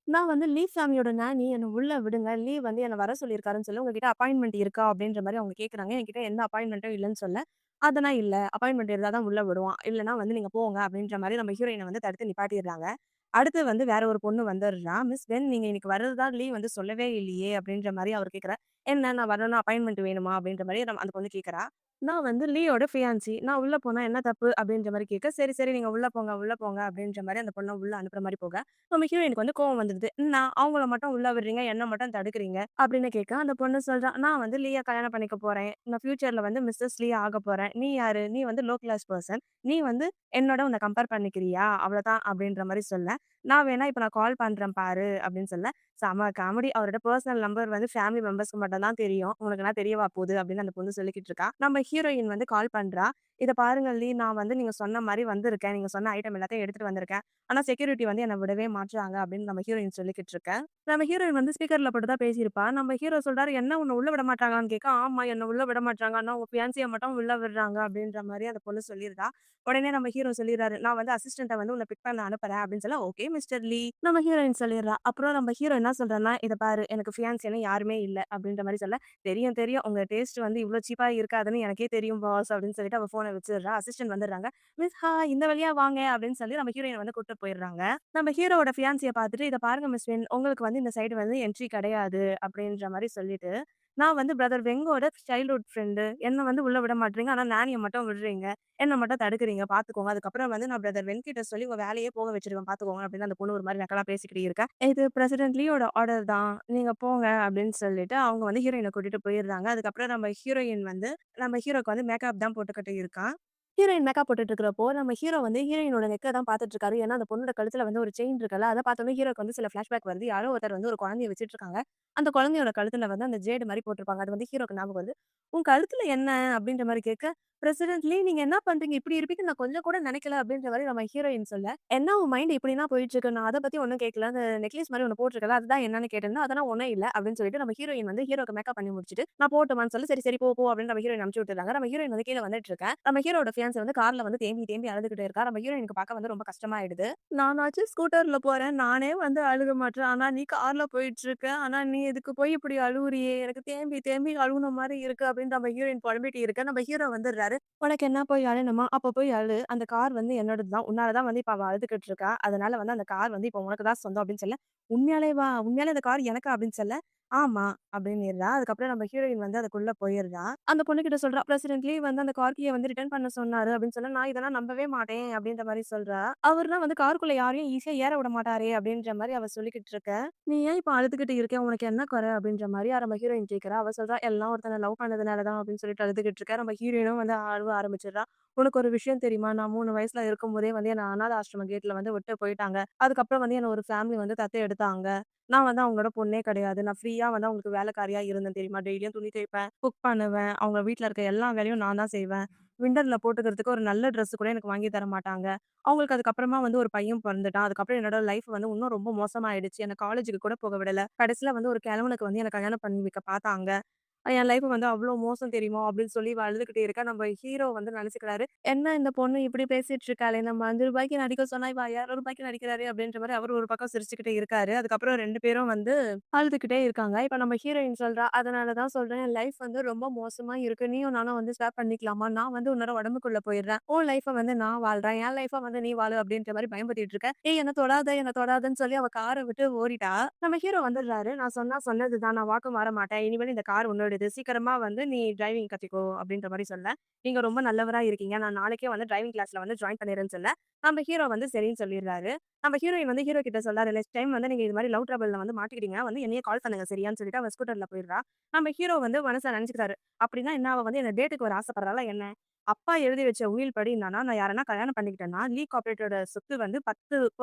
நான் வந்து லீவ் ஃபேமிலியோட நானி என்ன உள்ள விடுங்க. லீவ் வந்து என்ன வர சொல்லியிருக்காருன்னு சொல்லி, உங்ககிட்ட அப்பாயின்ட்மென்ட் இருக்கா? அப்படின்ற மாரி அவங்க கேட்கறாங்க. என்கிட்ட எந்த அப்பாயின்ட்மென்ட்டும் இல்லன்னு சொல்ல, அதெல்லாம் இல்ல. அப்பாயின்ட்மென்ட் இருந்தா தான் உள்ள விடுவோம். இல்லன்னா வந்து நீங்க போங்க அப்படின்ற மாரி நம்ம ஹீரோயின வந்து தடுத்து நிப்பாட்டிர்றாங்க. அடுத்து வந்து வேற ஒரு பொண்ணு வந்துடுறா. மிஸ் வென் நீங்க இன்னைக்கு வர்றதா லீவ் வந்து சொல்லவே இல்லையே அப்படின்ற மாரி அவரு கேட்கிறார். என்ன நான் வரணும்னா அப்பாயின்ட்மென்ட் வேணுமா? அப்படின்ற மாரி அந்த பொண்ணு கேட்கிறா. நான் வந்து லீயோட ஃபியான்சி. நான் உள்ள போனா என்ன தப்பு? அப்படின்ற மாரி கேட்க, சரி, சரி நீங்க உள்ள போங்க, உள்ள போங்க அப்படின்ற மாரி அந்த பொண்ண உள்ள அனுப்புற மாரி போக, நம்ம ஹீரோயினுக்கு வந்து கோவம் வந்துருது. நான் அவங்கள மட்டும் உள்ள விடுறீங்க, என்ன மட்டும் தடுக்குறீங்க அப்படின்னு கேட்க, அந்த பொண்ணு சொல்றா, நான் வந்து லீய கல்யாணம் பண்ணிக்க போறேன். நான் ஃபியூச்சர்ல வந்து மிஸ்ஸஸ் லீ ஆகப் போறேன். நீ யாரு? நீ வந்து லோ கிளாஸ் பெர்சன். நீ வந்து என்னோட உன்ன கம்பேர் பண்ணிக்கிறியா? அவ்வளோதான் அப்படின்ற மாரி சொல்ல, நான் வேணா இப்ப நான் கால் பண்றேன் பாரு அப்படின்னு சொல்ல, செம காமெடி. அவரோட பெர்சனல் நம்பர் வந்து ஃபேமிலி மெம்பர்ஸ்க்கு மட்டும் தான் தெரியும். உனக்கெல்லாம் தெரியவா போகுது? அப்படின்னு அந்த பொண்ணு சொல்லிக்கிட்டு இருக்கா. நம்ம ஹீரோயின் வந்து கால் பண்றா. இத பாருங்க லீ, நான் வந்து நீங்க சொன்ன மாரி வந்திருக்கேன். நீங்க சொன்ன ஐட்டம் எல்லாத்தையும் எடுத்துட்டு வந்திருக்கேன். ஆனா செக்யூரிட்டி வந்து என்ன விடவே மாட்றாங்க அப்படின்னு நம்ம ஹீரோயின் சொல்லிக்கிட்டு இருக்க. நம்ம ஹீரோயின் வந்து ஸ்பீக்கர்ல போட்டு தான் பேசியிருப்பா. நம்ம ஹீரோ சொல்றாரு, "என்ன உன்ன உள்ள விட மாட்றாங்களான்னு?" கேட்க, "ஆமா என்ன உள்ள விட மாட்றாங்க. ஆனா உன் ஃபியான்சிய மட்டும் உள்ள விடுறாங்க." அப்படின்ற மாரி அந்த பொண்ணு சொல்லியிருந்தா. உடனே நம்ம ஹீரோ சொல்லிர்றாரு, "நான் வந்து அசிஸ்டன்ட்ட வந்து உன்ன பிக் பண்ண அனுப்புறேன்." அப்படின்னு சொல்ல, "ஓகே மிஸ்டர் லீ." நம்ம ஹீரோயின் சொல்லிர்றா. அப்புறம் நம்ம ஹீரோ என்ன சொல்றார்ன்னா, "இத பாரு எனக்கு ஃபியான்சின்னு யாருமே இல்ல." அப்படின்ற மாரி சொல்ல, "தெரியும், தெரியும். உங்க டேஸ்ட் வந்து இவ்ளோ சீப்பா இருக்காதுன்னு எனக்கே தெரியும் பாஸ்." அப்படின்னு சொல்லிட்டு அவ ஃபோன வச்சுர்றா. அசிஸ்டன்ட் வந்துர்றாங்க. "மிஸ் ஹாய் இந்த வழியா வாங்க." அப்படின்னு சொல்லி நம்ம ஹீரோயின வந்து கூட்டிட்டு போயிர்றாங்க. நம்ம ஹீரோவோட ஃபியான்சிய பார்த்துட்டு, "இத பாருங்க மிஸ் வென், உங்களுக்கு வந்து இந்த சைடு வந்து என்ட்ரி கிடையாது." அப்படின்ற மாரி சொல்லிட்டு, "நான் வந்து பிரதர் வெங்கோட சைல்ட்ஹுட் ஃப்ரெண்டு. என்ன வந்து உள்ள விட மாட்றீங்க. ஆனா நானிய மட்டும் விடுறீங்க. என்ன மட்டும் தடுக்குறீங்க பார்த்துக்கோங்க. அதுக்கப்புறம் வந்து நான் பிரதர் வென் கிட்ட சொல்லி உங்க வேலையே போக வச்சுருவேன் பார்த்துக்கோங்க." அப்படின்னு அந்த பொண்ணு ஒரு மாரி நக்கலா பேசிக்கிட்டு இருக்கா. "இது பிரசிடென்ட் லீயோட ஆர்டர் தான். நீங்க போங்க." அப்படின்னு சொல்லிட்டு அவங்க வந்து ஹீரோயின கூட்டிட்டு போயிர்றாங்க. அதுக்கப்புறம் நம்ம ஹீரோயின் வந்து நம்ம ஹீரோக்கு வந்து மேக்கப் தான் போட்டுக்கிட்டு இருக்கா. ஹீரோயின் மேக்கப் போட்டுட்டு இருக்கிறப்போ, நம்ம ஹீரோ வந்து ஹீரோயினோட நெக்க தான் பார்த்துட்டு இருக்காரு. ஏன்னா, அந்த பொண்ணோட கழுத்துல வந்து ஒரு செயின் இருக்குல்ல, அத பார்த்தோனே ஹீரோக்கு வந்து சில ஃபிளாஷ்பேக் வருது. யாரோ ஒருத்தர் வந்து ஒரு குழந்தைய வச்சுட்டு இருக்காங்க. அந்த குழந்தையோட கழுத்துல வந்து அந்த ஜேடு மாரி போட்டிருப்பாங்க. அது வந்து ஹீரோக்கு ஞாபகம் வருது. "உன் கழுத்துல என்ன?" அப்படின்ற மாரி கேட்க, "பிரசிடென்ட்லி நீங்க என்ன பண்றீங்க? இப்படி இருப்பீங்கன்னு நான் கொஞ்சம் கூட நினைக்கல." அப்படின்ற மாரி நம்ம ஹீரோயின் சொல்ல, "என்ன உன் மைண்ட் இப்படிலாம் போயிட்டு இருக்கு? நான் அத பத்தி ஒண்ணும் கேட்கல. அந்த நெக்லஸ் மாரி ஒண்ணு போட்டிருக்கல்ல, அதுதான் என்னன்னு கேட்டேன்னா, அதெல்லாம் ஒண்ணும் இல்ல." அப்படின்னு சொல்லிட்டு நம்ம ஹீரோயின் வந்து ஹீரோக்கு மேக்கப் பண்ணி முடிச்சுட்டு, "நான் போகட்டுமான்னு?" சொல்ல, "சரி, சரி போ, போ." அப்படின்னு நம்ம ஹீரோயின் அனுப்பிச்சு விட்டுர்றாங்க. நம்ம ஹீரோயின் வந்து கீழ வந்துட்டு இருக்க. நம்ம ஹீரோவோட ஃபியான்சி வந்து கார்ல வந்து தேம்பி தேம்பி அழுதுகிட்டு இருக்கா. நம்ம ஹீரோயினுக்கு பார்க்க வந்து ரொம்ப கஷ்டமாயிடுது. நானாச்சும் ஸ்கூட்டர்ல போறேன். நானே வந்து அழுக மாட்றேன். ஆனா நீ கார்ல போயிட்டுருக்க. ஆனா நீ இதுக்கு போய் இப்படி அழுவுறியே! எனக்கு தேம்பி தேம்பி அழுவுன மாரி இருக்கு அப்படின்னு நம்ம ஹீரோயின் புலம்பிட்டு இருக்க. நம்ம ஹீரோ வந்துடுறாரு. "உனக்கு என்ன போய் அழணுமா? அப்ப போய் அழு. அந்த கார் வந்து என்னோடது தான். உன்னால தான் வந்து இப்ப அவ அழுதுகிட்டு இருக்கா. அதனால வந்து அந்த கார் வந்து இப்ப உனக்கு தான் சொந்தம்." அப்படின்னு சொல்ல, "உண்மையாலேவா? உண்மையாலே அந்த கார் எனக்கா?" அப்படின்னு சொல்ல, "ஆமா." அப்படின்னிர்றா. அதுக்கப்புறம் நம்ம ஹீரோயின் வந்து அதுக்குள்ள போயிர்றா. அந்த பொண்ணுகிட்ட சொல்றா, "பிரசிடென்ட்லி வந்து அந்த கார் கீய வந்து ரிட்டர்ன் பண்ண சொன்னாரு." அப்படின்னு சொன்னா, "நான் இதெல்லாம் நம்பவே மாட்டேன்." அப்படின்ற மாரி சொல்றா. "அவர்லாம் வந்து காருக்குள்ள யாரையும் ஈஸியா ஏற விட மாட்டாரே." அப்படின்ற மாரி அவ சொல்லிக்கிட்டு இருக்க. "நீ ஏன் இப்ப அழுதுகிட்டு இருக்க? உனக்கு என்ன குறை?" அப்படின்ற மாரி நம்ம ஹீரோயின் கேட்கிறா. அவ சொல்றா, "எல்லாம் ஒருத்தன லவ் பண்ணதுனால தான்." அப்படின்னு சொல்லிட்டு அழுதுகிட்டு இருக்க. நம்ம ஹீரோயினும் வந்து அழுவ ஆரம்பிச்சுடுறா. "உனக்கு ஒரு விஷயம் தெரியுமா? நான் 3 வயசுல இருக்கும்போதே வந்து என்ன அநாத ஆசிரமம் கேட்ல வந்து விட்டு போயிட்டாங்க. அதுக்கப்புறம் வந்து என்ன ஒரு ஃபேமிலி வந்து தத்து எடுத்தாங்க. நான் வந்து அவங்களோட பொண்ணே கிடையாது. நான் ஃப்ரீயா வந்து அவங்களுக்கு வேலைக்காரியா இருந்தேன் தெரியுமா? டெய்லியும் துணி துவைப்பேன், குக் பண்ணுவேன். அவங்க வீட்ல இருக்க எல்லா வேலையும் நான் தான் செய்வேன். விண்டர்ல போட்டுக்கிறதுக்கு ஒரு நல்ல ட்ரெஸ் கூட எனக்கு வாங்கி தர மாட்டாங்க. அவங்களுக்கு அதுக்கப்புறமா வந்து ஒரு பையன் பொறந்துட்டான். அதுக்கப்புறம் என்னோட லைஃப் வந்து இன்னும் ரொம்ப மோசமாயிடுச்சு. என்ன காலேஜுக்கு கூட போக விடல. கடைசில வந்து ஒரு கிழவனுக்கு வந்து என்ன கல்யாணம் பண்ணி வைக்க பார்த்தாங்க. என் லைஃப் வந்து அவ்ளோ மோசம் தெரியுமா? அப்படின்னு சொல்லி இவ அழுதுகிட்டே இருக்கா. நம்ம ஹீரோ வந்து நெனச்சுக்கிறாரு, என்ன இந்த பொண்ணு இப்படி பேசிட்டு இருக்காளே! நம்ம ரூ. 5க்கு நடிக்க சொன்னா, இவ ரூ. 200க்கு நடிக்கிறாரே! அப்படின்ற மாரி அவரு ஒரு பக்கம் சிரிச்சுக்கிட்டே இருக்காரு. அதுக்கப்புறம் 2 பேரும் வந்து அழுதுகிட்டே இருக்காங்க. இப்ப நம்ம ஹீரோயின் சொல்றா, "அதனால தான் சொல்றேன், என் லைஃப் வந்து ரொம்ப மோசமா இருக்கு. நீயும் நானும் வந்து ஸ்வாப் பண்ணிக்கலாமா? நான் வந்து உன்னோட உடம்புக்குள்ள போயிடுறேன். உன் லைஃப வந்து நான் வாழ்றேன். என் லைஃப வந்து நீ வாழு." அப்படின்ற மாரி பயமுறுத்திட்டு இருக்க. "ஏய் என்ன தொடாத, என்ன தொடாதன்னு" சொல்லி அவ கார விட்டு ஓடிட்டா. நம்ம ஹீரோ வந்துடுறாரு. "நான் சொன்னா சொன்னது தான். நான் வாக்கு மாற மாட்டேன். இனிமேல் இந்த கார் உன்னோடது. சீக்கிரமா வந்து நீ டிரைவிங் கத்துக்கோ." அப்படின்ற மாரி சொல்ல, "நீங்க ரொம்ப நல்லவரா இருக்கீங்க. நான் நாளைக்கே வந்து டிரைவிங் கிளாஸ்ல வந்து ஜாயின் பண்ணிடுறேன்னு" சொல்ல, நம்ம ஹீரோ வந்து சரின்னு சொல்லிடுறாரு. நம்ம ஹீரோயின் வந்து ஹீரோ கிட்ட சொல்றாரு, "நெக்ஸ்ட் டைம் வந்து நீங்க இது மாரி லவ் ட்ரபிள்ல வந்து மாட்டிக்கிட்டீங்கன்னா வந்து என்னைய கால் பண்ணுங்க சரியான்னு" சொல்லிட்டு அவ ஸ்கூட்டர்ல போயிடுறா. நம்ம ஹீரோ வந்து மனசுல நெனச்சுக்கிறாரு, "அப்படின்னா என்ன அவ வந்து என்ன டேட்டுக்கு வர ஆசைப்படுறாளா என்ன? அப்பா எழுதி வச்ச உயில் படி என்னன்னா, நான் யாரன்னா கல்யாணம் பண்ணிக்கிட்டேன்னா, லீ கார்ப்பரேட்டோட சொத்து வந்து 10%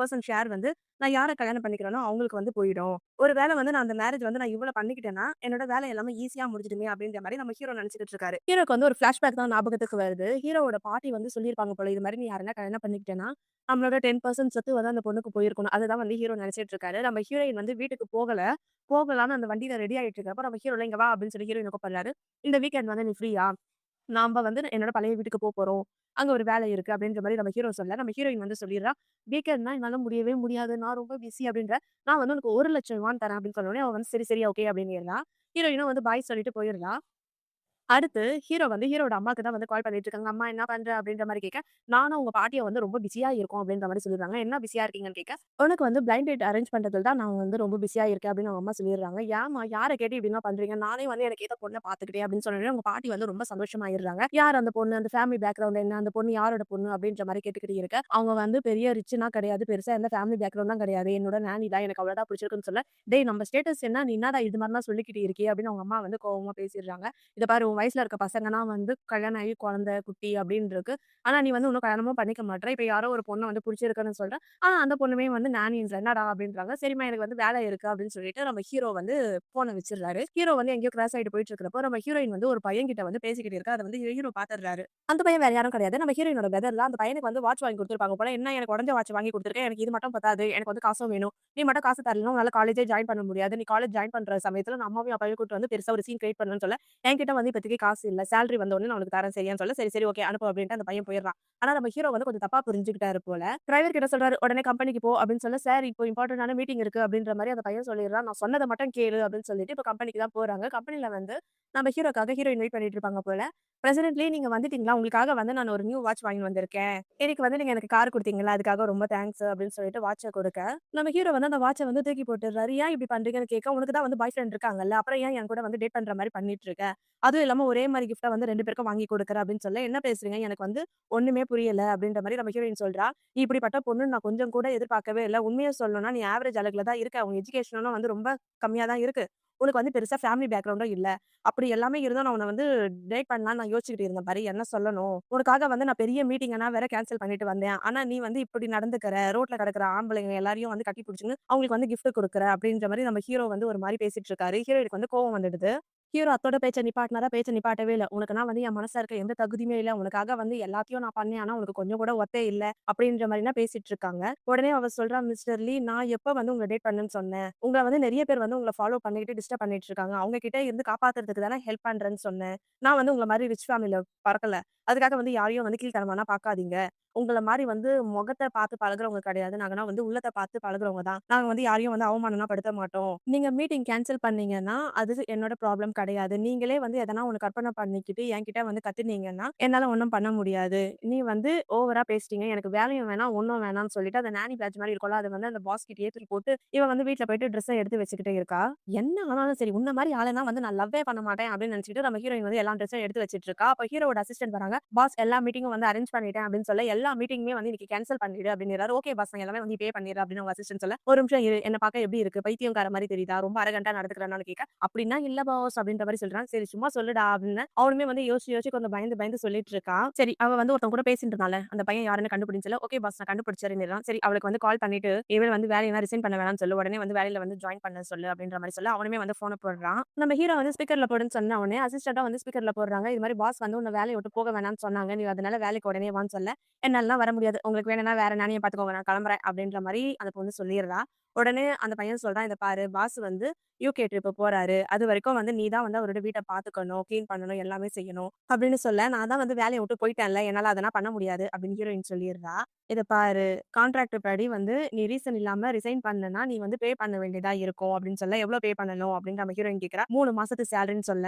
ஷேர் வந்து நான் யார கல்யாணம் பண்ணிக்கிறேனோ அவங்களுக்கு வந்து போயிடும். ஒரு வேள வந்து நான் அந்த மேரேஜ் வந்து நான் இவள பண்ணிக்கிட்டேன்னா, என்னோட வேலை எல்லாமே ஈஸியா முடிஞ்சிடுமே அப்படின்ற மாரி நம்ம ஹீரோ நெனச்சுக்கிட்டு இருக்காரு. ஹீரோக்கு வந்து ஒரு ஃபிளாஷ்பேக் தான் ஞாபகத்துக்கு வருது. ஹீரோவோட பாட்டி வந்து சொல்லியிருப்பாங்க போல, இது மாரி நீ யாரன்னா கல்யாணம் பண்ணிக்கிட்டேன்னா, நம்மளோட 10% சொத்து வந்து அந்த பொண்ணுக்கு போயிருக்கணும். அதுதான் வந்து ஹீரோ நெனச்சிட்டு இருக்காரு. நம்ம ஹீரோயின் வந்து வீட்டுக்கு போகல. போகலான்னு அந்த வண்டியில ரெடி ஆயிட்டு இருக்கப்ப, நம்ம ஹீரோல "இங்க வா" அப்படின்னு சொல்லி ஹீரோயின கூப்பிடுறாரு. "இந்த வீக்கெண்ட் வந்து நீ ஃப்ரீயா? நாம வந்து என்னோட பழைய வீட்டுக்கு போறோம். அங்க ஒரு வேலை இருக்கு." அப்படின்ற மாரி நம்ம ஹீரோ சொல்ல, நம்ம ஹீரோயின் வந்து சொல்லிர்றா, "வீக்கெண்ட்னா என்னால முடியவே முடியாது. நான் ரொம்ப பிஸி அப்படின்ற. நான் வந்து உனக்கு ₹1,00,000 தரேன்." அப்படின்னு சொன்னோனே, அவ வந்து சரி, சரி, ஓகே அப்படின்னிர்றா. ஹீரோயினும் வந்து பாய் சொல்லிட்டு போயிர்றா. அடுத்து ஹீரோ வந்து ஹீரோட அம்மாக்கு தான் வந்து கால் பண்ணிட்டு இருக்காங்க. "அம்மா என்ன பண்ற?" அப்படின்ற மாரி கேட்க, "நானும் உங்க பாட்டியும் வந்து ரொம்ப பிஸியா இருக்கோம்." அப்படின்ற மாரி சொல்லிடுறாங்க. "என்ன பிஸியா இருக்கீங்கன்னு?" கேட்க, "உனக்கு வந்து பிளைண்ட் டேட் அரேஞ்ச் பண்றதுல தான் நான் வந்து ரொம்ப பிஸியா இருக்கேன்." அப்படின்னு அவங்க அம்மா சொல்லிடுறாங்க. "ஏம்மா யார கேட்டு இப்படிலாம் பண்றீங்க? நானே வந்து எனக்கு ஏத்த பொண்ண பார்த்துக்கிட்டேன்." அப்படின்னு சொன்னோனே அவங்க பாட்டி வந்து ரொம்ப சந்தோஷமாயிடுறாங்க. "யார் அந்த பொண்ணு? அந்த ஃபேமிலி பேக்ரவுண்ட் என்ன? அந்த பொண்ணு யாரோட பொண்ணு?" அப்படின்ற மாரி கேட்டுக்கிட்டு இருக்க, அவங்க வந்து பெரிய ரிச்னா கிடையாது. பெருசா எந்த ஃபேமிலி பேக்ரவுண்ட்லாம் கிடையாது. என்னோட நானி தான். எனக்கு அவள தான் பிடிச்சிருக்குன்னு சொல்ல, "டேய் நம்ம ஸ்டேட்டஸ் என்ன? நீ என்னடா இது மாரிலாம் சொல்லிக்கிட்டு இருக்கியே?" அப்படின்னு அவங்க அம்மா வந்து கோவமா பேசிடுறாங்க. "இத பாரு உன் வயசுல இருக்க பசங்கன்னா வந்து கல்யாணம் ஆகி குழந்தை, குட்டி அப்படின்னு இருக்கு. ஆனா நீ வந்து இன்னும் கல்யாணமும் பண்ணிக்க மாட்ற. இப்ப யாரோ ஒரு பொண்ண வந்து புடிச்சிருக்குன்னு சொல்ற. ஆனா அந்த பொண்ணுமே வந்து நானின்ற என்னடா அப்படின்றாங்க. சரிம்மா எனக்கு வந்து வேலை இருக்கு அப்படின்னு சொல்லிட்டு நம்ம ஹீரோ வந்து ஃபோன வச்சுடுறாரு. ஹீரோ வந்து எங்கேயோ கிராஸ் ஆயிட்டு போயிட்டு இருக்கிறப்போ நம்ம ஹீரோயின் வந்து ஒரு பையன்கிட்ட வந்து பேசிக்கிட்டு இருக்கா. அத வந்து ஹீரோ பாத்துடுறாரு. அந்த பையன் வேற யாரும் கிடையாது. நம்ம ஹீரோயினோட பிரதர் தான். அந்த பையனுக்கு வந்து வாட்ச் வாங்கி குடுத்துருப்பாங்க போல. என்ன எனக்கு உடஞ்ச வாட்ச் வாங்கி குடுத்துருக்க. எனக்கு இது மட்டும் பத்தாது. எனக்கு வந்து காசும் வேணும். நீ மட்டும் காசு தரலன்னா உன்னால காலேஜே ஜாயின் பண்ண முடியாது. நீ காலேஜ் ஜாயின் பண்ற சமயத்துல நான் அம்மாவையும் அப்பாவையும் கூட்டிட்டு வந்து பெருசா ஒரு சீன் கிரியேட் பண்ணணும்னு சொல்ல என்கிட்ட வந்து இப்போதைக்கு காசு இல்ல. சேலரி வந்த உடனே நான் உனக்கு தரேன் சரியான்னு சொல்ல, சரி, சரி ஓகே அனுப்பு அப்படின்ட்டு அந்த பையன் போயிடுறான். ஆனா நம்ம ஹீரோ வந்து கொஞ்சம் தப்பா புரிஞ்சுக்கிட்டாரு போல. டிரைவர் கிட்ட சொல்றாரு, "உடனே கம்பெனிக்கு போ" அப்படின்னு சொல்ல, "சார் இப்போ இம்பார்ட்டன்டான மீட்டிங் இருக்கு" அப்படின்ற மாரி அந்த பையன் சொல்லிடுறான். "நான் சொன்னத மட்டும் கேளு" அப்படின்னு சொல்லிட்டு இப்ப கம்பெனிக்கு தான் போறாங்க. கம்பெனில வந்து நம்ம ஹீரோக்காக ஹீரோயின் வெயிட் பண்ணிட்டு இருப்பாங்க போல. "பிரசிடென்ட்லி நீங்க வந்துட்டீங்களா? உங்களுக்காக வந்து நான் ஒரு நியூ வாட்ச் வாங்கிட்டு வந்திருக்கேன். இன்னைக்கு வந்து நீங்க எனக்கு கார் குடுத்தீங்கல்ல, அதுக்காக ரொம்ப தேங்க்ஸ்" அப்படின்னு சொல்லிட்டு வாட்ச குடுக்க, நம்ம ஹீரோ வந்து அந்த வாட்ச வந்து தூக்கி போட்டுறாரு. "ஏன் இப்படி பண்றீங்கன்னு?" கேட்க, "உனக்கு தான் வந்து பாய் ஃபிரெண்ட் இருக்காங்கல்ல, அப்புறம் ஏன் என் கூட வந்து டேட் பண்ற மாரி பண்ணிட்டு இருக்க?" அதுவும் இல்லாம ஒரே மாரி கிஃப்ட்ட வந்து 2 பேருக்கும் வாங்கி குடுக்குற அப்படின்னு சொல்ல, "என்ன பேசுறீங்க? எனக்கு வந்து ஒண்ணுமே புரியல." அப்படின்ற மாரி நம்ம ஹீரோயின் சொல்றா. "நீ இப்படிப்பட்ட பொண்ணுன்னு நான் கொஞ்சம் கூட எதிர்பார்க்கவே இல்ல. உண்மைய சொல்லணும்னா நீ ஆவரேஜ் அழகுல தான் இருக்க. உன் எஜுகேஷனும் வந்து ரொம்ப கம்மியா தான் இருக்கு. உனக்கு வந்து பெருசா ஃபேமிலி பேக்ரவுண்டும் இல்ல. அப்படி எல்லாமே இருந்தும் நான் உன்ன வந்து டேட் பண்ணலான்னு நான் யோசிச்சுக்கிட்டு இருந்தேன் பாரு. என்ன சொல்லணும்? உனக்காக வந்து நான் பெரிய மீட்டிங்கலாம் வேற கேன்சல் பண்ணிட்டு வந்தேன். ஆனா நீ வந்து இப்படி நடந்துக்கிற. ரோட்ல கிடக்குற ஆம்பளைங்க எல்லாரையும் வந்து கட்டி புடிச்சுன்னு அவங்களுக்கு வந்து கிஃப்ட் குடுக்குற." அப்படின்ற மாரி நம்ம ஹீரோ வந்து ஒரு மாரி பேசிட்டு இருக்காரு. ஹீரோயினுக்கு வந்து கோவம் வந்துடுது. ஹீரோ அத்தோட பேச்ச நிப்பாட்டினாரா, பேச்ச நிப்பாட்டவே இல்ல. "உனக்குன்னா வந்து என் மனசுல இருக்க எந்த தகுதியுமே இல்ல. உனக்காக வந்து எல்லாத்தையும் நான் பண்ணேன். ஆனா உனக்கு கொஞ்சம் கூட ஒர்த்தே இல்ல." அப்படின்ற மாரிலாம் பேசிட்டு இருக்காங்க. உடனே அவ சொல்றா, "மிஸ்டர் லீ நான் எப்ப வந்து உங்கள டேட் பண்ணேன்னு சொன்னேன்? உங்கள வந்து நெறைய பேர் வந்து உங்கள ஃபாலோ பண்ணிட்டு டிஸ்டர்ப் பண்ணிட்டு இருக்காங்க. அவங்க கிட்ட இருந்து காப்பாத்துறதுக்கு தானே ஹெல்ப் பண்றேன்னு சொன்னேன். நான் வந்து உங்கள மாரி ரிச் ஃபேமிலில பொறக்கல. அதுக்காக வந்து யாரையும் வந்து கீழ்த்தனமாலாம் பாக்காதீங்க. உங்கள மாரி வந்து முகத்த பார்த்து பழகுறவங்க கிடையாது. நாங்கனா வந்து உள்ளத்த பார்த்து பழகுறவங்க தான். நாங்க வந்து யாரையும் வந்து அவமானம்லாம் படுத்த மாட்டோம். நீங்க மீட்டிங் கேன்சல் பண்ணீங்கன்னா, அது என்னோட ப்ராப்ளம் கிடையாது. நீங்களே வந்து எதனா ஒண்ணு கற்பனை பண்ணிக்கிட்டு என்கிட்ட வந்து கத்துனீங்கன்னா, என்னால ஒண்ணும் பண்ண முடியாது. நீ வந்து ஓவரா பேசிட்டீங்க. எனக்கு வேலையும் வேணாம், ஒண்ணும் வேணாம்னு சொல்லிட்டு அந்த நானி பேட்ஜ் மாரி இருக்கும்ல, அத வந்து அந்த பாஸ் கிட்டயே தூக்கி போட்டு, இவ வந்து வீட்ல போயிட்டு ட்ரெஸ்ஸ எடுத்து வச்சுக்கிட்டே இருக்கா. என்ன ஆனாலும் சரி, உன்ன மாரி ஆளனா வந்து நான் லவ்வே பண்ண மாட்டேன் அப்படின்னு நினைச்சுக்கிட்டு நம்ம ஹீரோயின் வந்து எல்லா ட்ரெஸ்ஸும் எடுத்து வச்சுட்டு இருக்கா. அப்ப ஹீரோவோட அசிஸ்டன்ட் வராங்க. பாஸ் எல்லா மீட்டிங்கும் வந்து அரேஞ்ச் பண்ணிட்டேன் அப்படின்னு சொல்ல, எல்லா மீட்டிங்குமே வந்து இன்னைக்கு கேன்சல் பண்ணிடு அப்படிங்கிறாரு. ஓகே பாஸ் நான் எல்லாமே வந்து இப்பயே பண்ணிடுறேன் அப்படின்னு அவங்க அசிஸ்டன்ட் சொல்ல, ஒரு நிமிஷம் இரு. என்ன பார்க்க எப்படி இருக்கு? பைத்தியம்கார மாரி தெரியுதா? ரொம்ப அரகன்ட்டா நடந்துக்கிறேனான்னு கேட்க, அப்படின்னா இல்ல பாஸ் அப்படின்ற மாரி சொல்றான். சரி சும்மா சொல்லுடா அப்படின்னு அவனுமே வந்து யோசிச்சு யோசிச்சு கொஞ்சம் பயந்து பயந்து சொல்லிட்டு இருக்கான். சரி அவ வந்து ஒருத்தன் கூட பேசிட்டு இருந்தால, அந்த பையன் யாருன்னு கண்டுபிடிச்சல, ஓகே பாஸ் நான் கண்டுபிடிச்சேன்னுறான். சரி அவளுக்கு வந்து கால் பண்ணிட்டு, இனிமேல் வந்து வேலையெல்லாம் ரிசைன் பண்ண வேணாம்னு சொல்லு. உடனே வந்து வேலையில வந்து ஜாயின் பண்ண சொல்லு அப்படின்ற மாரி சொல்ல, அவனுமே வந்து ஃபோன போடுறான். நம்ம ஹீரோ வந்து ஸ்பீக்கர்ல போடுன்னு சொன்ன உடனே அசிஸ்டன்ட்டா வந்து ஸ்பீக்கர்ல போடுறாங்க. இது மாரி பாஸ் வந்து உன்ன வேலைய விட்டு போக வேணாம்னு சொன்னாங்க. நீ அதனால வேலைக்கு உடனே வான்னு சொல்ல, என்னாலலாம் வர முடியாது. உங்களுக்கு வேணும்னா வேற நானிய பார்த்துக்கோங்க. நான் கிளம்புறேன் அப்படின்ற மாரி அந்த பொண்ணு சொல்லிர்றா. உடனே அந்த பையன் சொல்றான், "இத பாரு பாஸ் வந்து யுகே ட்ரிப் போறாரு. அதுவரைக்கும் வந்து நீ தான் வந்து அவரோட வீட்ட பார்த்துக்கணும், கிளீன் பண்ணணும், எல்லாமே செய்யணும்." அப்படின்னு சொல்ல, "நான் தான் வந்து வேலைய விட்டு போயிட்டேன்ல. என்னால அதெல்லாம் பண்ண முடியாது." அப்படின்னு ஹீரோயின் சொல்லிர்றா. "இத பாரு கான்ட்ராக்ட் படி வந்து நீ ரீசன் இல்லாம ரிசைன் பண்ணனா, நீ வந்து பே பண்ண வேண்டியதா இருக்கும்." அப்படின்னு சொல்ல, "எவ்வளோ பே பண்ணணும்?" அப்படின்னு நம்ம ஹீரோயின் கேட்கிறா. 3 மாசத்து சேலரின்னு சொல்ல,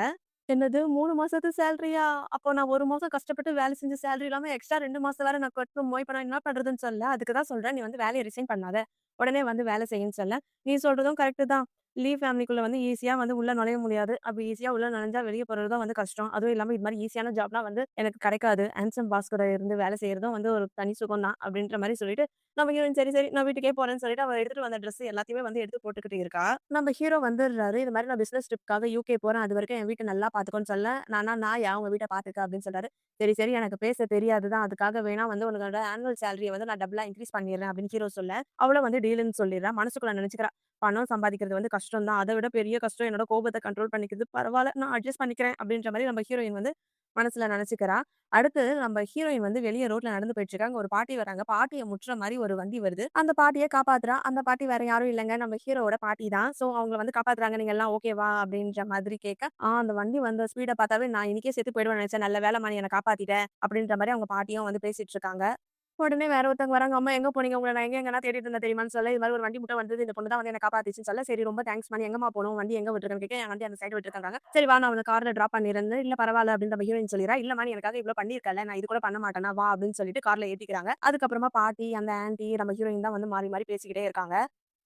"என்னது 3 மாசத்து சேலரியா? அப்போ நான் 1 மாசம் கஷ்டப்பட்டு வேலை செஞ்ச சேலரி இல்லாம எக்ஸ்ட்ரா 2 மாசம் வேற நான் கட்டணுமோ! இப்ப நான் என்ன பண்றதுன்னு சொல்ல, அதுக்கு தான் சொல்றேன், நீ வந்து வேலைய ரிசைன் பண்ணாத. உடனே வந்து வேலை செய்யுன்னு சொல்ல, நீ சொல்றதும் கரெக்ட்டு தான். லீவ் ஃபேமிலிக்குள்ள வந்து ஈஸியா வந்து உள்ள நுழைய முடியாது. அப்படி ஈஸியா உள்ள நுழைஞ்சா வெளிய போறது தான் வந்து கஷ்டம். அதுவும் இல்லாம இது மாரி ஈஸியான ஜாப்லாம் வந்து எனக்கு கிடைக்காது. ஹேண்ட்ஸம் பாஸ் கூட இருந்து வேலை செய்றதும் வந்து ஒரு தனி சுகம் தான். அப்படின்ற மாரி சொல்லிட்டு, நம்ம ஹீரோயின் சரி, சரி நான் வீட்டுக்கே போறேன்னு சொல்லிட்டு, அவ எடுத்துட்டு வந்த ட்ரெஸ் எல்லாத்தையுமே வந்து எடுத்து போட்டுக்கிட்டு இருக்கா. நம்ம ஹீரோ வந்துடுறாரு. இது மாரி நான் பிசினஸ் ட்ரிப்காக யுகே போறேன். அதுவரைக்கும் என் வீட்ட நல்லா பார்த்துக்கோன்னு சொல்ல, நானா நாயா உங்க வீட்ட பார்த்துக்க அப்படின்னு சொல்றாரு. சரி, சரி எனக்கு பேச தெரியாது தான். அதுக்காக வேணா வந்து உன்னோட ஆனுவல் சேலரிய வந்து நான் டபுளா இன்கிரீஸ் பண்ணிர்றேன் அப்படின்னு ஹீரோ சொல்ல, அவளும் வந்து டீல்ன்னு சொல்லிர்றா. மனசுக்குள்ள நினைச்சுக்கிறா. பணம் சம்பாதிக்கிறது வந்து கஷ்டம் தான். அத விட பெரிய கஷ்டம் என்னோட கோபத்த கண்ட்ரோல் பண்ணிக்கிறது. பரவால்ல நான் அட்ஜஸ்ட் பண்ணிக்கிறேன் அப்படின்ற மாரி நம்ம ஹீரோயின் வந்து மனசுல நெனச்சுக்கிறா. அடுத்து நம்ம ஹீரோயின் வந்து வெளிய ரோட்ல நடந்து போயிட்டுருக்காங்க. ஒரு பாட்டி வராங்க. பாட்டிய முட்ற மாரி ஒரு வண்டி வருது. அந்த பாட்டிய காப்பாத்துறா. அந்த பாட்டி வேற யாரும் இல்லங்க. நம்ம ஹீரோவோட பாட்டி தான். ஸோ அவங்கள வந்து காப்பாத்துறாங்க. "நீங்க எல்லாம் ஓகேவா?" அப்படின்ற மாதிரி கேட்க, அந்த வண்டி வந்த ஸ்பீட பார்த்தாவே நான் இன்னைக்கே செத்து போயிடுவேன்னு நெனச்சேன். நல்ல வேலைம்மா நீ என்ன காப்பாத்திட்ட." அப்படின்ற மாரி அவங்க பாட்டியும் வந்து பேசிட்டு இருக்காங்க. உடனே வேற ஒருத்தவங்க வராங்க. "அம்மா எங்க போனீங்க? உங்கள நான் எங்கனா தேடிட்டு இருந்தேன் தெரியுமான்னு" சொல்ல, இது மாரி ஒரு வண்டி மட்டும் வந்தது. இந்த பொண்ணு தான் வந்து என்ன காப்பாத்துச்சுன்னு சொல்ல, "சரி ரொம்ப தேங்க்ஸ்மா. நீ எங்கம்மா போணும்? வண்டி எங்க விட்டுருக்கன்னு" கேட்க, "என் வண்டி அந்த சைடு விட்டுருக்கேன்றாங்க." "சரி வா நான் உன்ன கார்ல டிராப் பண்ணிறேன்னு." "இல்ல பரவால்ல" அப்படின்னு நம்ம ஹீரோயின் சொல்லிறா. "இல்லம்மா நீ எனக்காக இவ்ளோ பண்ணியிருக்கல்ல. நான் இது கூட பண்ண மாட்டேனா? வா" அப்படின்னு சொல்லிட்டு கார்ல ஏத்திக்கிறாங்க. அதுக்கப்புறமா பாட்டி, அந்த ஆன்டி, நம்ம ஹீரோயின் தான் வந்து மாறி மாறி பேசிக்கிட்டே இருக்காங்க.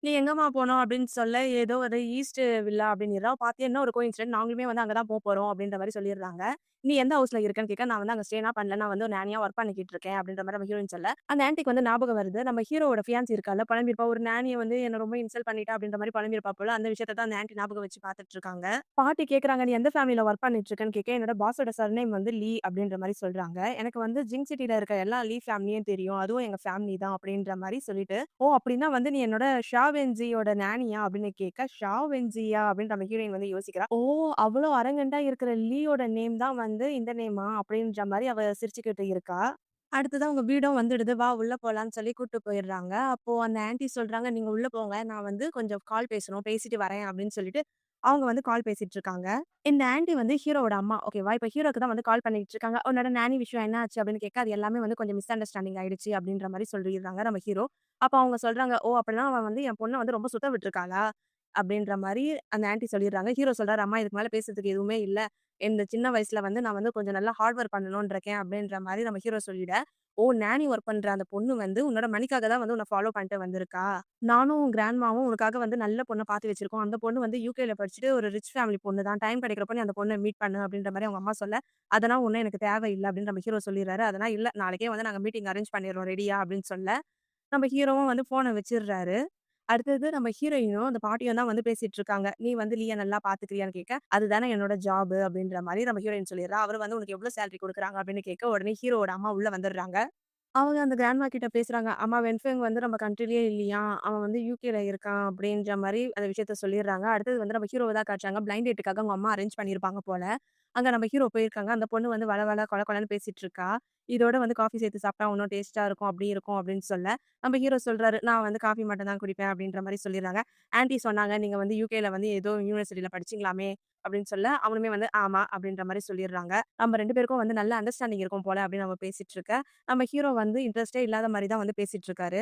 "நீ எங்கம்மா போனோம்?" அப்படின்னு சொல்ல, ஏதோ ஒரு ஈஸ்ட் வில்லா அப்படிங்கிறா. பாத்து என்ன ஒரு கோஇன்சிடென்ட் நாங்களுமே வந்து அங்க தான் போறோம் அப்படின்ற மாரி சொல்லிடுறாங்க. "நீ எந்த ஹவுஸ்ல இருக்கன்னு?" கேட்க, "நான் வந்து அங்க ஸ்டேலாம் பண்ணல. நான் வந்து ஒரு நானியா ஒர்க் பண்ணிக்கிட்டு இருக்கேன்." அப்படின்ற மாரி நம்ம ஹீரோயின் சொல்ல, அந்த ஆன்டிக்கு வந்து ஞாபகம் வருது. நம்ம ஹீரோவோட ஃபியான்சி இருக்கால்ல, புலம்பியிருப்பா. ஒரு நானிய வந்து என்ன ரொம்ப இன்சல்ட் பண்ணிட்டா அப்படின்ற மாரி புலம்பியிருப்பா போல. அந்த விஷயத்த தான் அந்த ஆன்டி ஞாபகம் வச்சு பாத்துட்டு இருக்காங்க. பாட்டி கேட்கறாங்க, "நீ எந்த ஃபேமிலில ஒர்க் பண்ணிட்டு இருக்கன்னு?" கேட்க, "என்னோட பாஸோட சர்நேம் வந்து லீ" அப்படின்ற மாரி சொல்றாங்க. "எனக்கு வந்து ஜிங்க் சிட்டில இருக்க எல்லா லீ ஃபேமிலியும் தெரியும். அதுவும் எங்க ஃபேமிலி தான்." அப்படின்ற மாரி சொல்லிட்டு, "ஓ! அப்படின்னா வந்து நீ என்னோட ஷா வென்ஜியோட நானியா?" அப்படின்னு கேட்க, "ஷா வென்ஜியா?" அப்படின்னு நம்ம ஹீரோயின் வந்து யோசிக்கிறா. "ஓ! அவ்ளோ அரகன்ட்டா இருக்கிற லீயோட நேம் தான் வந்து இந்த நேமா?" அப்படின்ற மாரி அவ சிரிச்சுக்கிட்டு இருக்கா. அடுத்தது அவங்க வீடும் வந்துடுது. "வா உள்ள போலான்னு" சொல்லி கூட்டு போயிடுறாங்க. அப்போ அந்த ஆன்டி சொல்றாங்க, "நீங்க உள்ள போங்க. நான் வந்து கொஞ்சம் கால் பேசணும். பேசிட்டு வரேன்." அப்படின்னு சொல்லிட்டு, அவங்க வந்து கால் பேசிட்டு இருக்காங்க. இந்த ஆன்டி வந்து ஹீரோவோட அம்மா. ஓகேவா? இப்ப ஹீரோக்கு தான் வந்து கால் பண்ணிட்டு இருக்காங்க. "உன்னோட நானி விஷயம் என்ன ஆச்சு?" அப்படின்னு கேட்க, "அது எல்லாமே வந்து கொஞ்சம் மிஸ் அண்டர்ஸ்டாண்டிங் ஆயிடுச்சு." அப்படின்ற மாரி சொல்லிர்றாங்க நம்ம ஹீரோ. அப்ப அவங்க சொல்றாங்க, "ஓ! அப்படின்னா அவ வந்து என் பொண்ண வந்து ரொம்ப சுத்த விட்டுருக்காளா?" அப்படின்ற மாரி அந்த ஆன்டி சொல்லிர்றாங்க. ஹீரோ சொல்றாரு, "அம்மா இதுக்கு மேல பேசுறதுக்கு எதுவுமே இல்ல. இந்த சின்ன வயசுல வந்து நான் வந்து கொஞ்சம் நல்லா ஹார்ட் ஒர்க் பண்ணணும்னு இருக்கேன்." அப்படின்ற மாரி நம்ம ஹீரோ சொல்லிட, "ஓ! நானி ஒர்க் பண்ற அந்த பொண்ணு வந்து உன்னோட மணிக்காக தான் வந்து உன்ன ஃபாலோ பண்ணிட்டு வந்திருக்கா. நானும் உன் கிராண்ட்மாவும் உனக்காக வந்து நல்ல பொண்ண பார்த்து வச்சிருக்கோம். அந்த பொண்ணு வந்து யுகேல படிச்சுட்டு ஒரு ரிச் ஃபேமிலி பொண்ணு தான். டைம் கிடைக்கிறப்ப நீ அந்த பொண்ண மீட் பண்ணு." அப்படின்ற மாரி அவங்க அம்மா சொல்ல, "அதெல்லாம் ஒண்ணும் எனக்கு தேவையில்ல." அப்படின்னு நம்ம ஹீரோ சொல்லிர்றாரு. "அதெல்லாம் இல்ல. நாளைக்கே வந்து நாங்க மீட்டிங் அரேஞ்ச் பண்ணிர்றோம். ரெடியா?" அப்படின்னு சொல்ல, நம்ம ஹீரோவும் வந்து ஃபோன வச்சிர்றாரு. அடுத்தது நம்ம ஹீரோயினும், அந்த பாட்டியும் தான் வந்து பேசிட்டு இருக்காங்க. "நீ வந்து லீய நல்லா பார்த்துக்கிறியான்னு?" கேட்க, "அதுதானே என்னோட ஜாபு." அப்படின்ற மாரி நம்ம ஹீரோயின் சொல்லிர்றா. அவரு வந்து, "உனக்கு எவ்வளோ சேலரி குடுக்குறாங்க?" அப்படின்னு கேட்க, உடனே ஹீரோவோட அம்மா உள்ள வந்துடுறாங்க. அவங்க அந்த கிராண்ட்மா கிட்ட பேசுறாங்க. "அம்மா வென்ஃபெங் வந்து நம்ம கண்ட்ரிலயே இல்லையாம். அவன் வந்து யுகேல இருக்கான்." அப்படின்ற மாரி அந்த விஷயத்த சொல்லிர்றாங்க. அடுத்தது வந்து நம்ம ஹீரோவ தான் காட்டுறாங்க. பிளைண்ட் டேட்டுக்காக அவங்க அம்மா அரேஞ்ச் பண்ணியிருப்பாங்க போல. அங்க நம்ம ஹீரோ போயிருக்காங்க. அந்த பொண்ணு வந்து வள கொல கொலன்னு பேசிட்டு இருக்கா. இதோட வந்து காஃபி சேர்த்து சாப்பிட்டா இன்னும் டேஸ்ட்டா இருக்கும். அப்படி இருக்கும் அப்படின்னு சொல்ல, நம்ம ஹீரோ சொல்றாரு, "நான் வந்து காஃபி மட்டும் தான் குடிப்பேன்." அப்படின்ற மாரி சொல்லிர்றாங்க. ஆன்டி சொன்னாங்க, "நீங்க வந்து யுகேல வந்து ஏதோ யூனிவர்சிட்டில படிச்சீங்களாமே?" அப்படின்னு சொல்ல, அவனுமே வந்து, "ஆமா." அப்படின்ற மாரி சொல்லிர்றாங்க. நம்ம 2 பேருக்கும் வந்து நல்ல அண்டர்ஸ்டாண்டிங் இருக்கும் போல அப்படின்னு நம்ம பேசிட்டு இருக்க, நம்ம ஹீரோ வந்து இன்ட்ரெஸ்ட்டே இல்லாத மாரி தான் வந்து பேசிட்டு இருக்காரு.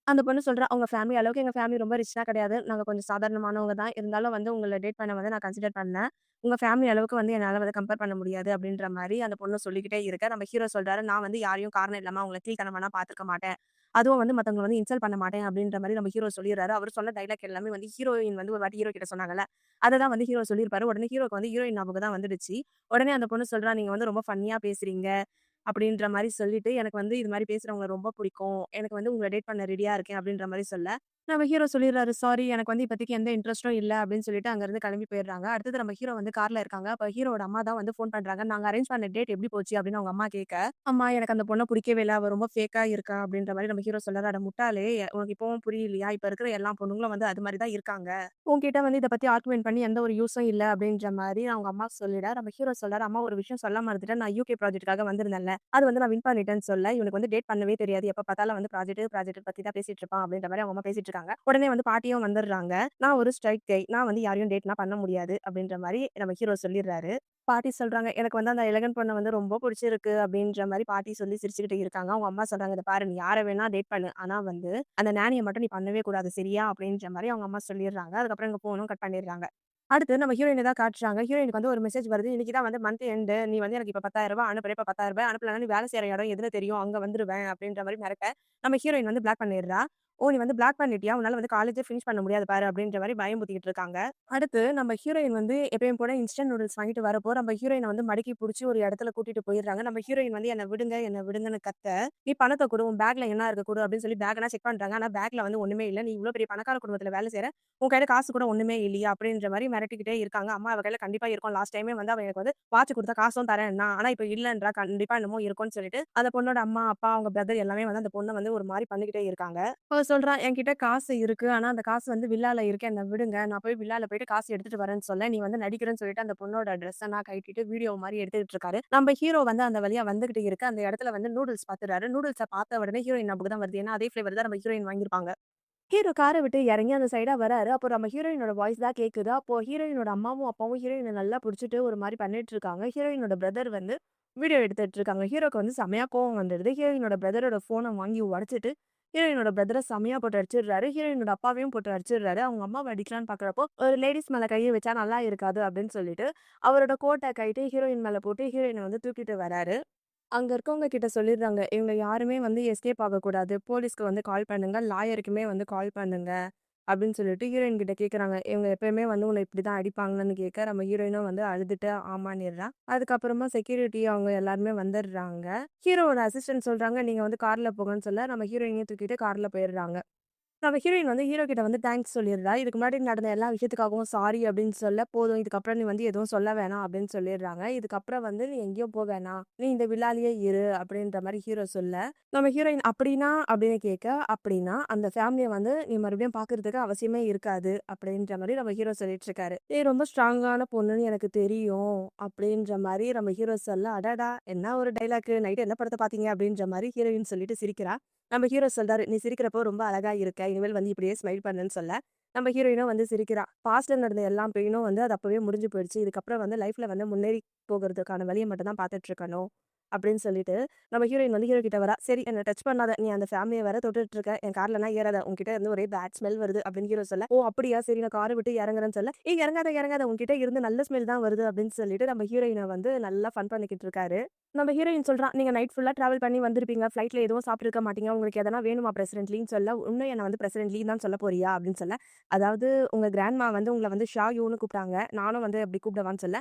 அந்த பொண்ணு சொல்றா, "உங்க ஃபேமிலி அளவுக்கு எங்க ஃபேமிலி ரொம்ப ரிச்லாம் கிடையாது. நாங்க கொஞ்சம் சாதாரணமானவங்க தான். இருந்தாலும் வந்து உங்கள டேட் பண்ண வந்து நான் கன்சிடர் பண்ணேன். உங்க ஃபேமிலி அளவுக்கு வந்து என்னால வந்து கம்பேர் பண்ண முடியாது." அப்படின்ற மாரி அந்த பொண்ணு சொல்லிக்கிட்டே இருக்க, நம்ம ஹீரோ சொல்றாரு, "நான் வந்து யாரையும் காரணம் இல்லாம அவங்கள கீழ்த்தனமாலாம் பார்த்துருக்க மாட்டேன். அதுவும் வந்து மத்தவங்கள வந்து இன்சல்ட் பண்ண மாட்டேன்." அப்படின்ற மாரி நம்ம ஹீரோ சொல்லிர்றாரு. அவரு சொன்ன டயலாக் எல்லாமே வந்து ஹீரோயின் வந்து ஒரு வாட்டி ஹீரோ கிட்ட சொன்னாங்கல்ல, அத தான் வந்து ஹீரோ சொல்லியிருப்பாரு. உடனே ஹீரோக்கு வந்து ஹீரோயின் ஞாபகம் தான் வந்துடுச்சு. உடனே அந்த பொண்ணு சொல்றா, "நீங்க வந்து ரொம்ப ஃபன்னியா பேசுறீங்க." அப்படின்ற மாரி சொல்லிட்டு, "எனக்கு வந்து இது மாரி பேசுறவங்கள ரொம்ப புடிக்கும். எனக்கு வந்து உங்கள டேட் பண்ண ரெடியா இருக்கேன்." அப்படின்ற மாரி சொல்ல, நம்ம ஹீரோ சொல்லிடுறாரு, "சாரி எனக்கு வந்து இப்போதைக்கு எந்த இன்ட்ரெஸ்ட்டும் இல்ல." அப்படின்னு சொல்லிட்டு அங்கருந்து கிளம்பி போயிடுறாங்க. அடுத்தது நம்ம ஹீரோ வந்து கார்ல இருக்காங்க. அப்ப ஹீரோவோட அம்மா தான் வந்து ஃபோன் பண்றாங்க. "நாங்க அரேஞ்ச் பண்ண டேட் எப்படி போச்சு?" அப்படின்னு அவங்க அம்மா கேட்க, "அம்மா எனக்கு அந்த பொண்ண புடிக்கவே இல்ல. அவ ரொம்ப ஃபேக்கா இருக்கா." அப்படின்ற மாரி நம்ம ஹீரோ சொல்றாரு. "அட முட்டாளே! உனக்கு இப்பவும் புரியலையா? இப்ப இருக்கிற எல்லா பொண்ணுங்களும் வந்து அது மாரி தான் இருக்காங்க. உன்கிட்ட வந்து இத பத்தி ஆர்குமென்ட் பண்ணி எந்த ஒரு யூஸும் இல்ல." அப்படின்ற மாரி அவங்க அம்மா சொல்லிட, நம்ம ஹீரோ சொல்றாரு, "அம்மா ஒரு விஷயம் சொல்ல மறந்துட்டேன். நான் யுகே ப்ராஜெக்ட்காக வந்திருந்தேன்ல. அது வந்து நான் வின் பண்ணிட்டேன்னு சொல்ல, இவனுக்கு வந்து டேட் பண்ணவே தெரியாது. எப்ப பார்த்தாலும் வந்து ப்ராஜெக்ட் பத்தி தான் பேசிட்டு இருப்பான்." அப்படின்ற மாரி அவங்க அம்மா பேசிட்டு இருக்காங்க. உடனே வந்து பாட்டியும் வந்துடுறாங்க. "நான் ஒரு ஸ்ட்ரைட் கை. நான் வந்து யாரையும் டேட்லாம் பண்ண முடியாது." அப்படின்ற மாரி நம்ம ஹீரோ சொல்லிடுறாரு. பாட்டி சொல்றாங்க, "எனக்கு வந்து அந்த எலகன்ட் பொண்ண வந்து ரொம்ப புடிச்சிருக்கு." அப்படின்ற மாரி பாட்டி சொல்லி சிரிச்சுக்கிட்டு இருக்காங்க. அவங்க அம்மா சொல்றாங்க, "இத பாரு நீ யார வேணா டேட் பண்ணு. ஆனா வந்து அந்த நானிய மட்டும் நீ பண்ணவே கூடாது. சரியா?" அப்படின்ற மாரி அவங்க அம்மா சொல்லிடுறாங்க. அதுக்கப்புறம் இங்க ஃபோனும் கட் பண்ணிடுறாங்க. அடுத்து நம்ம ஹீரோயின தான் காட்டுறாங்க. ஹீரோயினுக்கு வந்து ஒரு மெசேஜ் வருது. "இன்னைக்கு தான் வந்து மந்த் எண்டு. நீ வந்து எனக்கு இப்ப ரூ. 10,000 அனுப்புற. இப்ப ரூ. 10,000 அனுப்பலன்னா நீ வேலை செய்ற இடம் எதுன்னு தெரியும். அங்க வந்துருவேன்." அப்படின்ற மாரி மிரட்ட, நம்ம ஹீரோயின் வந்து பிளாக் பண்ணிடுறா. "ஓ! நீ வந்து பிளாக் பண்ணிட்டியா? உன்னால வந்து காலேஜே ஃபினிஷ் பண்ண முடியாது பாரு." அப்படின்ற மாரி பயமுறுத்திக்கிட்டு இருக்காங்க. அடுத்து நம்ம ஹீரோயின் வந்து எப்பயும் போல இன்ஸ்டன்ட் நூடுல்ஸ் வாங்கிட்டு வரப்போ, நம்ம ஹீரோயின வந்து மடக்கி புடிச்சு ஒரு இடத்துல கூட்டிட்டு போயிடுறாங்க. நம்ம ஹீரோயின் வந்து "என்ன விடுங்க, என்ன விடுங்கன்னு" கத்த, "நீ பணத்த குடு. உன் பேக்ல என்ன இருக்கு குடு." அப்படின்னு சொல்லி பேக்லாம் செக் பண்றாங்க. ஆனா பேக்ல வந்து ஒண்ணுமே இல்ல. "நீ இவ்ளோ பெரிய பணக்கார குடும்பத்துல வேலை செய்ற. உன் கையில காசு கூட ஒண்ணுமே இல்லையா?" அப்படின்ற மாரி மிரட்டிக்கிட்டே இருக்காங்க. அம்மா அவ கையில கண்டிப்பா இருக்கும். லாஸ்ட் டைமே வந்து அவ எனக்கு வந்து வாட்ச் குடுத்தா காசும் தரேன்னா, ஆனா இப்ப இல்லன்றா. கண்டிப்பா என்னமோ இருக்கும்னு சொல்லிட்டு, அந்த பொண்ணோட அம்மா, அப்பா, அவங்க பிரதர் எல்லாமே வந்து அந்த பொண்ண வந்து ஒரு மாரி பண்ணிக்கிட்டே இருக்காங்க. அவ சொல்றா, "என்கிட்ட காசு இருக்கு. ஆனா அந்த காசு வந்து வில்லால இருக்கு. என்ன விடுங்க. நான் போய் வில்லால போயிட்டு காசு எடுத்துட்டு வரேன்னு" சொல்ல, "நீ வந்து நடிக்கிறேன்னு" சொல்லிட்டு அந்த பொண்ணோட ட்ரெஸ்ஸெல்லாம் கழட்டிட்டு வீடியோ மாரி எடுத்துக்கிட்டு இருக்காரு. நம்ம ஹீரோ வந்து அந்த வழியா வந்துகிட்டு இருக்க, அந்த இடத்துல வந்து நூடுல்ஸ் பாத்துறாரு. நூடுல்ஸ பாத்த உடனே ஹீரோயின் ஞாபகம் தான் வருது. ஏன்னா அதே ஃப்ளேவர் தான் நம்ம ஹீரோயின் வாங்கியிருப்பாங்க. ஹீரோ கார விட்டு இறங்கி அந்த சைடா வராரு. அப்போ நம்ம ஹீரோயினோட வாய்ஸ் தான் கேட்குது. அப்போ ஹீரோயினோட அம்மாவும், அப்பாவும் ஹீரோயின நல்லா புடிச்சுட்டு ஒரு மாரி பண்ணிட்டு இருக்காங்க. ஹீரோயினோட பிரதர் வந்து வீடியோ எடுத்துட்டு இருக்காங்க. ஹீரோக்கு வந்து செமையா கோவம் வந்துடுது. ஹீரோயினோட பிரதரோட ஃபோன வாங்கி உடைச்சுட்டு, ஹீரோயினோட பிரதர செமையா போட்டு அடிச்சிடுறாரு. ஹீரோயினோட அப்பாவையும் போட்டு அடிச்சிடுறாரு. அவங்க அம்மாவ அடிக்கலான்னு பார்க்குறப்போ, ஒரு லேடீஸ் மேல கைய வச்சா நல்லா இருக்காது அப்படின்னு சொல்லிட்டு, அவரோட கோட்ட கழட்டி ஹீரோயின் மேல போட்டு ஹீரோயின வந்து தூக்கிட்டு வராரு. அங்க இருக்கவங்க கிட்ட சொல்லிடுறாங்க. இவங்க யாருமே வந்து எஸ்கேப் ஆகக்கூடாது. போலீஸ்க்கு வந்து கால் பண்ணுங்க. லாயருக்குமே வந்து கால் பண்ணுங்க. அப்படின்னு சொல்லிட்டு ஹீரோயின் கிட்ட கேட்குறாங்க. இவங்க எப்பயுமே வந்து உன்ன இப்படிதான் அடிப்பாங்களான்னு கேட்க, நம்ம ஹீரோயினும் வந்து அழுதுட்டு ஆமான்னிடுறா. அதுக்கப்புறமா செக்யூரிட்டி அவங்க எல்லாருமே வந்துடுறாங்க. ஹீரோவோட அசிஸ்டன்ட் சொல்றாங்க, நீங்க வந்து கார்ல போங்கன்னு சொல்ல, நம்ம ஹீரோயினையும் தூக்கிட்டு கார்ல போயிடுறாங்க. நம்ம ஹீரோயின் வந்து ஹீரோ கிட்ட வந்து தேங்க்ஸ் சொல்லிடுறா. இதுக்கு முன்னாடி நடந்த எல்லா விஷயத்துக்காகவும் சாரி அப்படின்னு சொல்ல, போதும் இதுக்கப்புறம் நீ வந்து எதுவும் சொல்ல வேணாம் அப்படின்னு சொல்லிடுறாங்க. இதுக்கப்புறம் வந்து நீ எங்கேயும் போ வேணாம். நீ இந்த விழாலயே இரு அப்படின்ற மாரி ஹீரோ சொல்ல, நம்ம ஹீரோயின் அப்படின்னா அப்படின்னு கேட்க, அப்படின்னா அந்த ஃபேமிலிய வந்து நீ மறுபடியும் பார்க்கறதுக்கு அவசியமே இருக்காது அப்படின்ற மாரி நம்ம ஹீரோ சொல்லிட்டு இருக்காரு. நீ ரொம்ப ஸ்ட்ராங்கான பொண்ணுன்னு எனக்கு தெரியும் அப்படின்ற மாரி நம்ம ஹீரோ சொல்ல, அடடா! என்ன ஒரு டயலாக் நைட் என்ன படத்த பார்த்தீங்க அப்படின்ற மாரி ஹீரோயின் சொல்லிட்டு சிரிக்கிறா. நம்ம ஹீரோ சொல்றாரு, "நீ சிரிக்கிறப்போ ரொம்ப அழகா இருக்க. இனிமேல் வந்து இப்படியே ஸ்மைல் பண்ணுன்னு" சொல்ல, நம்ம ஹீரோயினும் வந்து சிரிக்கிறா. பாஸ்ட்ல நடந்த எல்லா பெயினும் வந்து அது அப்பவே முடிஞ்சு போயிடுச்சு. இதுக்கப்புறம் வந்து லைஃப்ல வந்து முன்னேறி போகறதுக்கான வழிய மட்டும் தான் பார்த்துட்டு இருக்கணும். அப்படின்னு சொல்லிட்டு, நம்ம ஹீரோயின் வந்து ஹீரோ கிட்ட வரா. "சரி என்ன டச் பண்ணாத. நீ அந்த ஃபேமிலிய வேற தொட்டுட்டு இருக்க. என் கார்லலாம் ஏறாத. உன்கிட்ட இருந்து ஒரே பேட் ஸ்மெல் வருது" அப்படின்னு ஹீரோ சொல்ல, "ஓ! அப்படியா? சரி நான் கார விட்டு இறங்குறேன்னு" சொல்ல, "ஏய் இறங்காத இறங்காத. உன்கிட்ட இருந்து நல்ல ஸ்மெல் தான் வருது" அப்படின்னு சொல்லிட்டு நம்ம ஹீரோயின வந்து நல்லா ஃபன் பண்ணிக்கிட்டு இருக்காரு. நம்ம ஹீரோயின் சொல்றா, "நீங்க நைட் ஃபுல்லா டிராவல் பண்ணி வந்திருப்பீங்க. ஃப்ளைட்ல எதுவும் சாப்பிட்டுருக்க மாட்டீங்க. உங்களுக்கு எதனா வேணுமா பிரசிடென்ட்லின்னு" சொல்ல, "இன்னும் என்ன வந்து பிரசிடென்ட்லின்னு தான் சொல்லப் போறியா?" அப்படின்னு சொல்ல, "அதாவது உங்க கிராண்ட்மா வந்து உங்கள வந்து ஷாயூன்னு கூப்பிட்டாங்க. நானும் வந்து அப்படி கூப்பிடவான்னு" சொல்ல,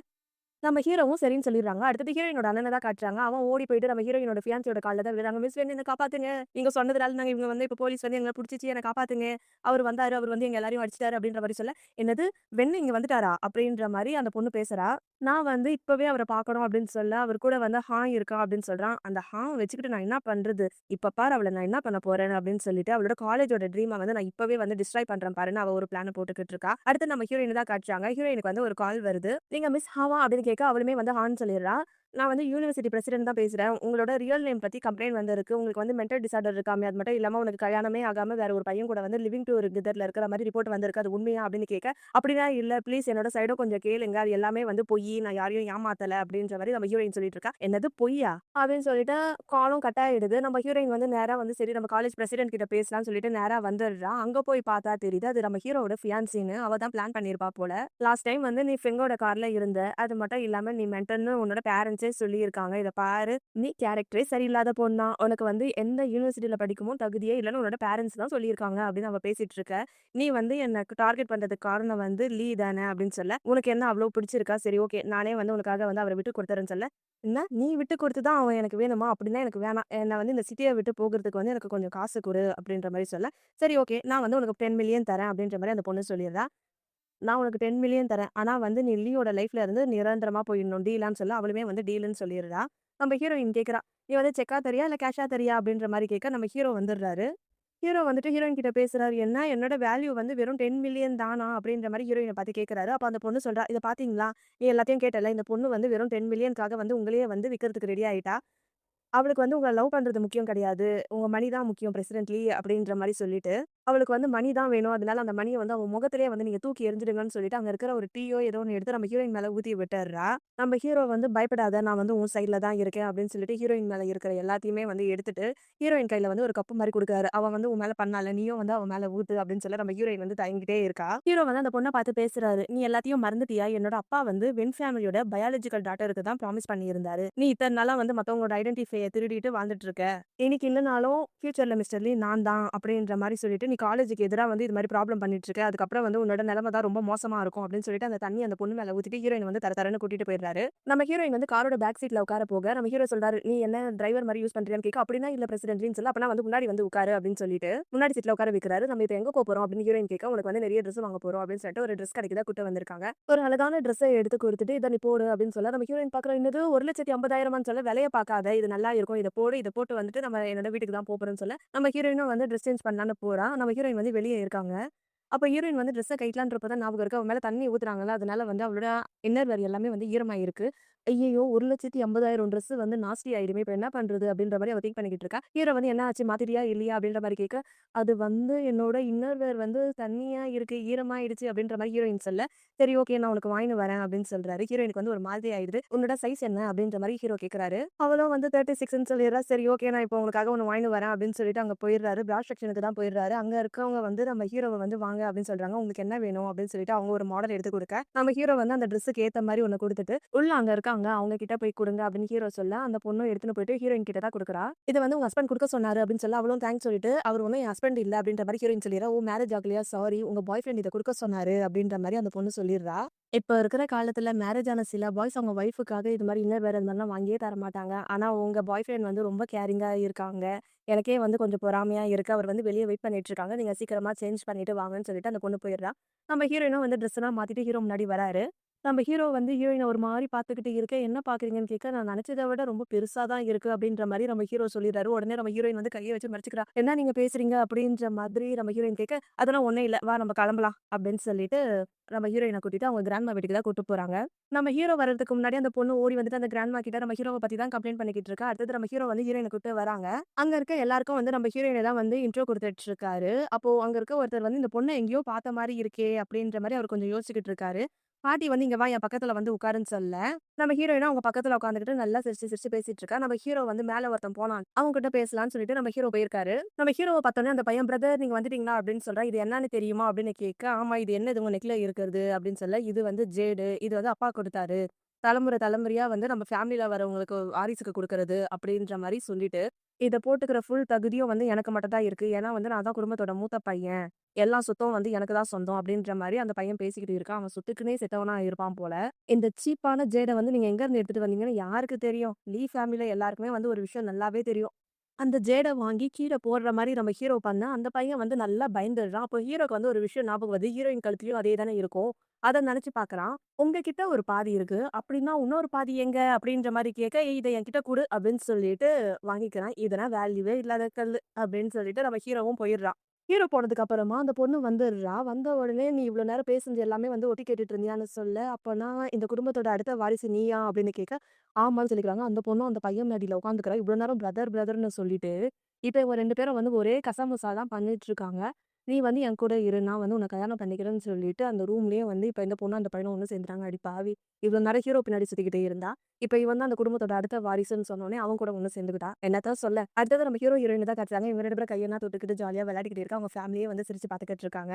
நம்ம ஹீரோவும் சரின்னு சொல்லிடுறாங்க. அடுத்தது ஹீரோயினோட அண்ணன தான் காட்டுறாங்க. அவன் ஓடி போயிட்டு நம்ம ஹீரோயினோட ஃபியான்சியோட கால்ல தான் விழுறாங்க. "மிஸ் வேணும் என்ன காப்பாத்துங்க. நீங்க சொன்னதுனால நாங்க இவங்க வந்து இப்ப போலீஸ் வந்து எங்கள புடிச்சுச்சு என்ன காப்பாத்துங்க. அவரு வந்தாரு. அவரு வந்து எங்க எல்லாரையும் அடிச்சுட்டாரு" அப்படின்ற மாரி சொல்ல, "என்னது வென்னு இங்க வந்துட்டாரா?" அப்படின்ற மாரி அந்த பொண்ணு பேசுறா. நான் வந்து இப்பவே அவர பார்க்கணும் அப்படின்னு சொல்ல, அவர் கூட வந்து ஹாங் இருக்கா அப்படின்னு சொல்றான். அந்த ஹாங் வச்சுக்கிட்டு நான் என்ன பண்றது? இப்ப பாரு அவள நான் என்ன பண்ண போறேன் அப்படின்னு சொல்லிட்டு, அவளோட காலேஜோட ட்ரீம வந்து நான் இப்பவே வந்து டிஸ்ட்ராய் பண்றேன் பாருன்னு அவ ஒரு பிளான போட்டுக்கிட்டு இருக்கா. அடுத்து நம்ம ஹீரோயின் தான் காட்டுறாங்க. ஹீரோயினுக்கு வந்து ஒரு கால் வருது. "நீங்க மிஸ் ஹாவா?" அப்படின்னு கேட்க, அவளுமே வந்து ஹான்னு சொல்லிடுறா. "நான் வந்து யூனிவர்சிட்டி பிரசிடென்ட் தான் பேசுறேன். உங்களோட ரியல் நேம் பத்தி கம்ப்ளைண்ட் வந்திருக்கு. உங்களுக்கு வந்து மென்டல் டிஸார்டர் இருக்காமே, அது மட்டும் இல்லாம உனக்கு கல்யாணமே ஆகாம வேற ஒரு பையன் கூட வந்து லிவிங் டுகெதர்ல இருக்கிற மாரி ரிப்போர்ட் வந்திருக்கு. அது உண்மையா?" அப்படின்னு கேட்க, "அப்படிலாம் இல்ல. ப்ளீஸ் என்னோட சைடும் கொஞ்சம் கேளுங்க. அது எல்லாமே வந்து பொய்யி. நான் யாரையும் ஏமாத்தல" அப்படின்ற மாரி நம்ம ஹீரோயின் சொல்லிட்டு இருக்கா. "என்னது பொய்யா?" அப்படின்னு சொல்லிட்டு காலும் கட் ஆயிடுது. நம்ம ஹீரோயின் வந்து நேரா வந்து சரி நம்ம காலேஜ் பிரசிடென்ட் கிட்ட பேசலாம்னு சொல்லிட்டு நேரா வந்துடுறா. அங்க போய் பார்த்தா தெரியுது, அது நம்ம ஹீரோவோட ஃபியான்சின்னு. அவ தான் பிளான் பண்ணியிருப்பா போல. லாஸ்ட் டைம் வந்து நீ ஃப்ரெண்டோட கார்ல இருந்த. அது மட்டும் இல்லாம நீ மென்டல்ன்னு உன்னோட பேரண்ட்ஸே சொல்லியிருக்காங்க. இத பாரு, நீ கேரக்டரே சரியில்லாத பொண்ணு தான். உனக்கு வந்து எந்த யூனிவர்சிட்டில படிக்கவும் தகுதியே இல்லன்னு உன்னோட பேரண்ட்ஸ் தான் சொல்லியிருக்காங்க அப்படின்னு அவ பேசிட்டு இருக்க. நீ வந்து எனக்கு டார்கெட் பண்றதுக்கு காரணம் வந்து லீ தானே அப்படின்னு சொல்ல, உனக்கு என்ன அவ்ளோ பிடிச்சிருக்கா? சரி ஓகே. நானே வந்து உனக்காக வந்து அவர விட்டு குடுத்துறேன்னு சொல்ல, என்ன நீ விட்டு குடுத்து தான் அவன் எனக்கு வேணுமா? அப்படின்னா எனக்கு வேணாம். என்ன வந்து இந்த சிட்டிய விட்டு போகுறதுக்கு வந்து எனக்கு கொஞ்சம் காசு குடு அப்படின்ற மாரி சொல்ல, சரி ஓகே. நான் வந்து உனக்கு 10,000,000 தரேன் அப்படின்ற மாரி அந்த பொண்ணு சொல்லிடுறா. நான் உனக்கு 10,000,000 தரேன். ஆனா வந்து நீ லீயோட லைஃப்ல இருந்து நிரந்தரமா போயிடணும். டீலான்னு சொல்ல, அவளுமே வந்து டீல்ன்னு சொல்லிடுறா. நம்ம ஹீரோயின் கேட்கிறா, "நீ வந்து செக்கா தரியா? இல்ல கேஷா தரியா?" அப்படின்ற மாரி கேட்க, நம்ம ஹீரோ வந்துடுறாரு. ஹீரோ வந்துட்டு ஹீரோயின் கிட்ட பேசுறாரு. "என்ன என்னோட வேல்யூ வந்து வெறும் 10,000,000 தானா?" அப்படின்ற மாரி ஹீரோயின பார்த்து கேட்கிறாரு. அப்ப அந்த பொண்ணு சொல்றா, "இத பார்த்தீங்களா? நீ எல்லாத்தையும் கேட்டல்ல. இந்த பொண்ணு வந்து வெறும் 10,000,000க்காக வந்து உங்களையே வந்து விக்கிறதுக்கு ரெடி ஆயிட்டா. அவளுக்கு வந்து உங்கள லவ் பண்றது முக்கியம் கிடையாது. உங்க மணி தான் முக்கியம் பிரசிடென்ட்லி" அப்படின்ற மாரி சொல்லிட்டு, அவளுக்கு வந்து மணி தான் வேணும். அதனால அந்த மணிய வந்து அவ முகத்திலேயே வந்து நீங்க தூக்கி எறிஞ்சிடுங்கன்னு சொல்லிட்டு, அங்க இருக்கிற ஒரு டீயோ ஏதோ ஒண்ணு எடுத்து நம்ம ஹீரோயின் மேல ஊத்தி விட்டுர்றா. நம்ம ஹீரோ வந்து பயப்படாத நான் வந்து உன் சைட்ல தான் இருக்கேன் அப்படின்னு சொல்லிட்டு, ஹீரோயின் மேல இருக்கிற எல்லாத்தையுமே வந்து எடுத்துட்டு, ஹீரோயின் கையில வந்து ஒரு கப்பு மாரி குடுக்குறாரு. அவ வந்து உன் மேல பண்ணால, நீயும் வந்து அவ மேல ஊத்து அப்படின்னு சொல்ல நம்ம ஹீரோயின் வந்து தயங்கிட்டே இருக்கா. ஹீரோ வந்து அந்த பொண்ண பார்த்து பேசுறாரு. "நீ எல்லாத்தையும் மறந்துட்டியா? என்னோட அப்பா வந்து வென் ஃபேமிலியோட பயாலஜிக்கல் டாட்டருக்கு தான் ப்ராமிஸ் பண்ணியிருந்தாரு. நீ இத்தன நாளா வந்து மத்தவங்களோட ஐடென்டிஃபைய திருடிட்டு வாழ்ந்துட்டு இருக்க. இன்னைக்கு இல்லனாலும் ஃபியூச்சர்ல மிஸ்டர் லீ நான் தான்" அப்படின்ற மாரி சொல்லிட்டு, "நீ காலேஜுக்கு எதிரா வந்து இது மாரி ப்ராப்ளம் பண்ணிட்டு இருக்க. அதுக்கப்புறம் வந்து உன்னோட நிலைமை தான் ரொம்ப மோசமா இருக்கும்" அப்படின்னு சொல்லிட்டு அந்த தண்ணி அந்த பொண்ணு மேல ஊத்திட்டு ஹீரோயின் வந்து தர தரன்னு கூட்டிட்டு போயிடுறாரு. நம்ம ஹீரோயின் வந்து காரோட பேக் சீட்ல உட்கார போக, நம்ம ஹீரோ சொல்றாரு, "நீ என்ன டிரைவர் மாரி யூஸ் பண்றியான்னு?" கேட்க, "அப்படிலாம் இல்ல பிரசிடென்ட்லின்னு" சொல்ல, "அப்பனா வந்து முன்னாடி வந்து உட்காரு" அப்படின்னு சொல்லிட்டு முன்னாடி சீட்ல உட்கார வைக்கிறாரு. "நம்ம இப்ப எங்க போறோம்?" அப்படின்னு ஹீரோயின் கேட்க, "உனக்கு வந்து நிறைய ட்ரெஸ் வாங்க போறோம்" அப்படின்னு சொல்லிட்டு ஒரு ட்ரெஸ் கடைக்கு தான் கூட்டு வந்திருக்காங்க. ஒரு அழகான ட்ரெஸ்ஸ எடுத்து குடுத்துட்டு, "இத நீ போடு" அப்படின்னு சொல்ல, நம்ம ஹீரோயின் பார்க்குறா, "என்னது 1,50,000 சொல்ல விலைய பார்க்காத. இது நல்லா இருக்கும். இத போடு. இத போட்டு வந்துட்டு நம்ம என்னோட வீட்டுக்கு தான் போறோம்ன்னு" சொல்ல, நம்ம ஹீரோயினும் வந்து ட்ரெஸ் சேஞ்ச் பண்ணலான்னு போறா. நம்ம ஹீரோயின் வந்து வெளிய இருக்காங்க. அப்ப ஹீரோயின் வந்து ட்ரெஸ்ஸ கழட்டலான்றப்ப தான் ஞாபகம் இருக்கு. அவ மேல தண்ணி ஊத்துறாங்கல்ல. அதனால வந்து அவளோட இன்னர் வேர் எல்லாமே வந்து ஈரமாயிருக்கு. ஐய்யய்யோ! 1,80,000 ட்ரெஸ் வந்து நாஸ்டி ஆயிடுமே! இப்ப என்ன பண்றது? அப்படின்ற மாரி அவ திங்க் பண்ணிக்கிட்டு இருக்கா. ஹீரோ வந்து என்ன ஆச்சு? மாத்திட்டியா? இல்லையா? அப்படின்ற மாரி கேட்க, அது வந்து என்னோட இன்னர் வேர் வந்து தண்ணியா இருக்கு, ஈரமாயிடுச்சு அப்படின்ற மாரி ஹீரோயின் சொல்ல, சரி ஓகே நான் உனக்கு வாங்கின்னு வரேன் அப்படின்னு சொல்றாரு. ஹீரோயினுக்கு வந்து ஒரு மாதிரி ஆயிடுது. உன்னோட சைஸ் என்ன? அப்படின்ற மாரி ஹீரோ கேட்கறாரு. அவளும் வந்து 36ன்னு சொல்லிடுறா. சரி ஓகே நான் இப்போ உனக்காக ஒண்ணு வாங்கின்னு வரேன் அப்படின்னு சொல்லிட்டு அங்க போயிடுறாரு. பிரா செக்ஷனுக்கு தான் போயிடுறாரு. அங்க இருக்கவங்க வந்து நம்ம ஹீரோவ வந்து வாங்க அப்படின்னு சொல்றாங்க. உங்களுக்கு என்ன வேணும்? அப்படின்னு சொல்லிட்டு அவங்க ஒரு மாடல் எடுத்து குடுக்க, நம்ம ஹீரோ வந்து அந்த ட்ரெஸ்ஸுக்கு ஏத்த மாரி ஒண்ணு குடுத்துட்டு, உள்ள அங்க இருக்காங்க. அவங்க கிட்ட போய் குடுங்க அப்படின்னு ஹீரோ சொல்ல, அந்த பொண்ணும் எடுத்துன்னு போயிட்டு ஹீரோயின் கிட்ட தான் குடுக்குறா. இத வந்து உங்க ஹஸ்பண்ட் குடுக்க சொன்னாரு அப்படின்னு சொல்ல, அவளும் தேங்க்ஸ் சொல்லிட்டு, அவரு ஒண்ணும் என் ஹஸ்பண்ட் இல்ல அப்படின்ற மாரி ஹீரோயின் சொல்லிர்றா. ஓ! மேரேஜ் ஆகலையா? சாரி. உங்க பாய் ஃப்ரெண்ட் இத குடுக்க சொன்னாரு அப்படின்ற மாரி அந்த பொண்ணு சொல்லிர்றா. இப்ப இருக்கிற காலத்துல மேரேஜ் ஆன சில பாய்ஸ் அவங்க ஒய்ஃப்க்காக இது மாரி இன்னர் வேர் அது மாரிலாம் வாங்கியே தரமாட்டாங்க. ஆனா உங்க பாய் ஃப்ரெண்ட் வந்து ரொம்ப கேரிங்கா இருக்காங்க. எனக்கே வந்து கொஞ்சம் பொறாமையா இருக்கு. அவர் வந்து வெளிய வெயிட் பண்ணிட்டு இருக்காங்க. நீங்க சீக்கிரமா சேஞ்ச் பண்ணிட்டு வாங்கன்னு சொல்லிட்டு அந்த பொண்ணு போயிர்றா. நம்ம ஹீரோயினும் வந்து ட்ரெஸ் எல்லாம் மாத்திட்டு ஹீரோ முன்னாடி வராரு. நம்ம ஹீரோ வந்து ஹீரோயின ஒரு மாரி பார்த்துக்கிட்டு இருக்க, "என்ன பார்க்குறீங்கன்னு?" கேட்க, "நான் நெனச்சத விட ரொம்ப பெருசா தான் இருக்கு." அப்படின்ற மாரி நம்ம ஹீரோ சொல்லிர்றாரு. உடனே நம்ம ஹீரோயின் வந்து கைய வச்சு மறைச்சுக்கிறா. "என்ன நீங்க பேசுறீங்க?" அப்படின்ற மாதிரி நம்ம ஹீரோயின் கேட்க, "அதெல்லாம் ஒண்ணும் இல்ல. வா நம்ம கிளம்பலாம்." அப்படின்னு சொல்லிட்டு நம்ம ஹீரோயின கூட்டிட்டு அவங்க கிராண்ட்மா வீட்டுக்கு தான் கூட்டு போறாங்க. நம்ம ஹீரோ வரதுக்கு முன்னாடி அந்த பொண்ணு ஓடி வந்துட்டு அந்த கிராண்ட்மா கிட்ட நம்ம ஹீரோவ பத்தி தான் கம்ப்ளைண்ட் பண்ணிக்கிட்டு இருக்கா. அடுத்தது நம்ம ஹீரோ வந்து ஹீரோயின கூட்டு வராங்க. அங்க இருக்க எல்லாருக்கும் வந்து நம்ம ஹீரோயின தான் வந்து இன்ட்ரோ குடுத்துட்டு இருக்காரு. அப்போ அங்க இருக்க ஒருத்தர் வந்து இந்த பொண்ண எங்கேயோ பார்த்த மாரி இருக்கே! அப்படின்ற மாரி அவர் கொஞ்சம் யோசிச்சுக்கிட்டு இருக்காரு. பாட்டி வந்து இங்க வா என் பக்கத்துல வந்து உட்காருன்னு சொல்ல, நம்ம ஹீரோயினும் அவங்க பக்கத்துல உட்காந்துக்கிட்டு நல்லா சிரிச்சு சிரிச்சு பேசிட்டு இருக்கா. நம்ம ஹீரோ வந்து மேல ஒருத்தன் போனான். அவங்க கிட்ட பேசலாம்னு சொல்லிட்டு நம்ம ஹீரோ போயிருக்காரு. நம்ம ஹீரோவ பார்த்தோனே அந்த பையன் பிரதர் நீங்க வந்துட்டீங்களா? அப்படின்னு சொல்றான். இது என்னன்னு தெரியுமா? அப்படின்னு கேட்க, ஆமா இது என்னது உங்க நெக்ல இருக்கிறது? அப்படின்னு சொல்ல, இது வந்து ஜேடு. இது வந்து அப்பா குடுத்தாரு. தலைமுறை தலைமுறையா வந்து நம்ம ஃபேமிலில வரவங்களுக்கு வாரிசுக்கு குடுக்குறது அப்படின்ற மாரி சொல்லிட்டு, இத போட்டுக்கிற ஃபுல் தகுதியும் வந்து எனக்கு மட்டும் தான் இருக்கு. ஏன்னா வந்து நான் தான் குடும்பத்தோட மூத்த பையன். எல்லா சொத்தும் வந்து எனக்கு தான் சொந்தம் அப்படின்ற மாரி அந்த பையன் பேசிக்கிட்டு இருக்கான். அவன் சொத்துக்குன்னே செத்தவனா இருப்பான் போல. இந்த சீப்பான ஜேட வந்து நீங்க எங்க இருந்து எடுத்துட்டு வந்தீங்கன்னு யாருக்கு தெரியும்? லீ ஃபேமிலில எல்லாருக்குமே வந்து ஒரு விஷயம் நல்லாவே தெரியும். அந்த ஜேட வாங்கி கீழ போடுற மாரி நம்ம ஹீரோ பண்ண, அந்த பையன் வந்து நல்லா பயந்துடுறான். அப்போ ஹீரோக்கு வந்து ஒரு விஷயம் ஞாபகம் வருது. ஹீரோயின் கழுத்துலயும் அதே தானே இருக்கும். அத நெனச்சு பார்க்குறான். உங்ககிட்ட ஒரு பாதி இருக்கு. அப்படின்னா இன்னொரு பாதி எங்க? அப்படின்ற மாரி கேட்க, "ஏய் இத என்கிட்ட குடு" அப்படின்னு சொல்லிட்டு வாங்கிக்கிறான். இதெல்லாம் வேல்யூவே இல்லாத கல்லு அப்படின்னு சொல்லிட்டு நம்ம ஹீரோவும் போயிடுறான். ஹீரோ போனதுக்கு அப்புறமா அந்த பொண்ணு வந்துடுறா. வந்த உடனே, "நீ இவ்ளோ நேரம் பேசுனது எல்லாமே வந்து ஒட்டு கேட்டுட்டு இருந்தியான்னு?" சொல்ல, "அப்பன்னா இந்த குடும்பத்தோட அடுத்த வாரிசு நீயா?" அப்படின்னு கேட்க, ஆமான்னு சொல்லிக்கிறாங்க. அந்த பொண்ணும் அந்த பையன் மடியில உட்காந்துக்கிறா. இவ்ளோ நேரம் பிரதர் பிரதர்ன்னு சொல்லிட்டு, இப்ப இவங்க 2 பேரும் வந்து ஒரே கசமுசா தான் பண்ணிட்டு இருக்காங்க. "நீ வந்து என் கூட இரு. நான் வந்து உன்ன கல்யாணம் பண்ணிக்கிறேன்னு" சொல்லிட்டு அந்த ரூம்லயே வந்து இப்ப இந்த பொண்ணும் அந்த பையனும் ஒண்ணு சேர்ந்துட்டாங்க. அடி பாவி! இவ்ளோ நேரம் ஹீரோ பின்னாடி சுத்திக்கிட்டே இருந்தா, இப்ப இவன் தான் அந்த குடும்பத்தோட அடுத்த வாரிசுன்னு சொன்னோனே, அவன் கூட ஒண்ணு சேர்ந்துக்கிட்டா. என்னத்த சொல்ல? அடுத்தது நம்ம ஹீரோ, ஹீரோயின தான் காட்டுறாங்க. இவங்க 2 பேரும் கையெல்லாம் தொட்டுக்கிட்டு ஜாலியா விளையாடிக்கிட்டு இருக்காங்க. அவங்க ஃபேமிலியே வந்து சிரிச்சு பார்த்துக்கிட்டு இருக்காங்க.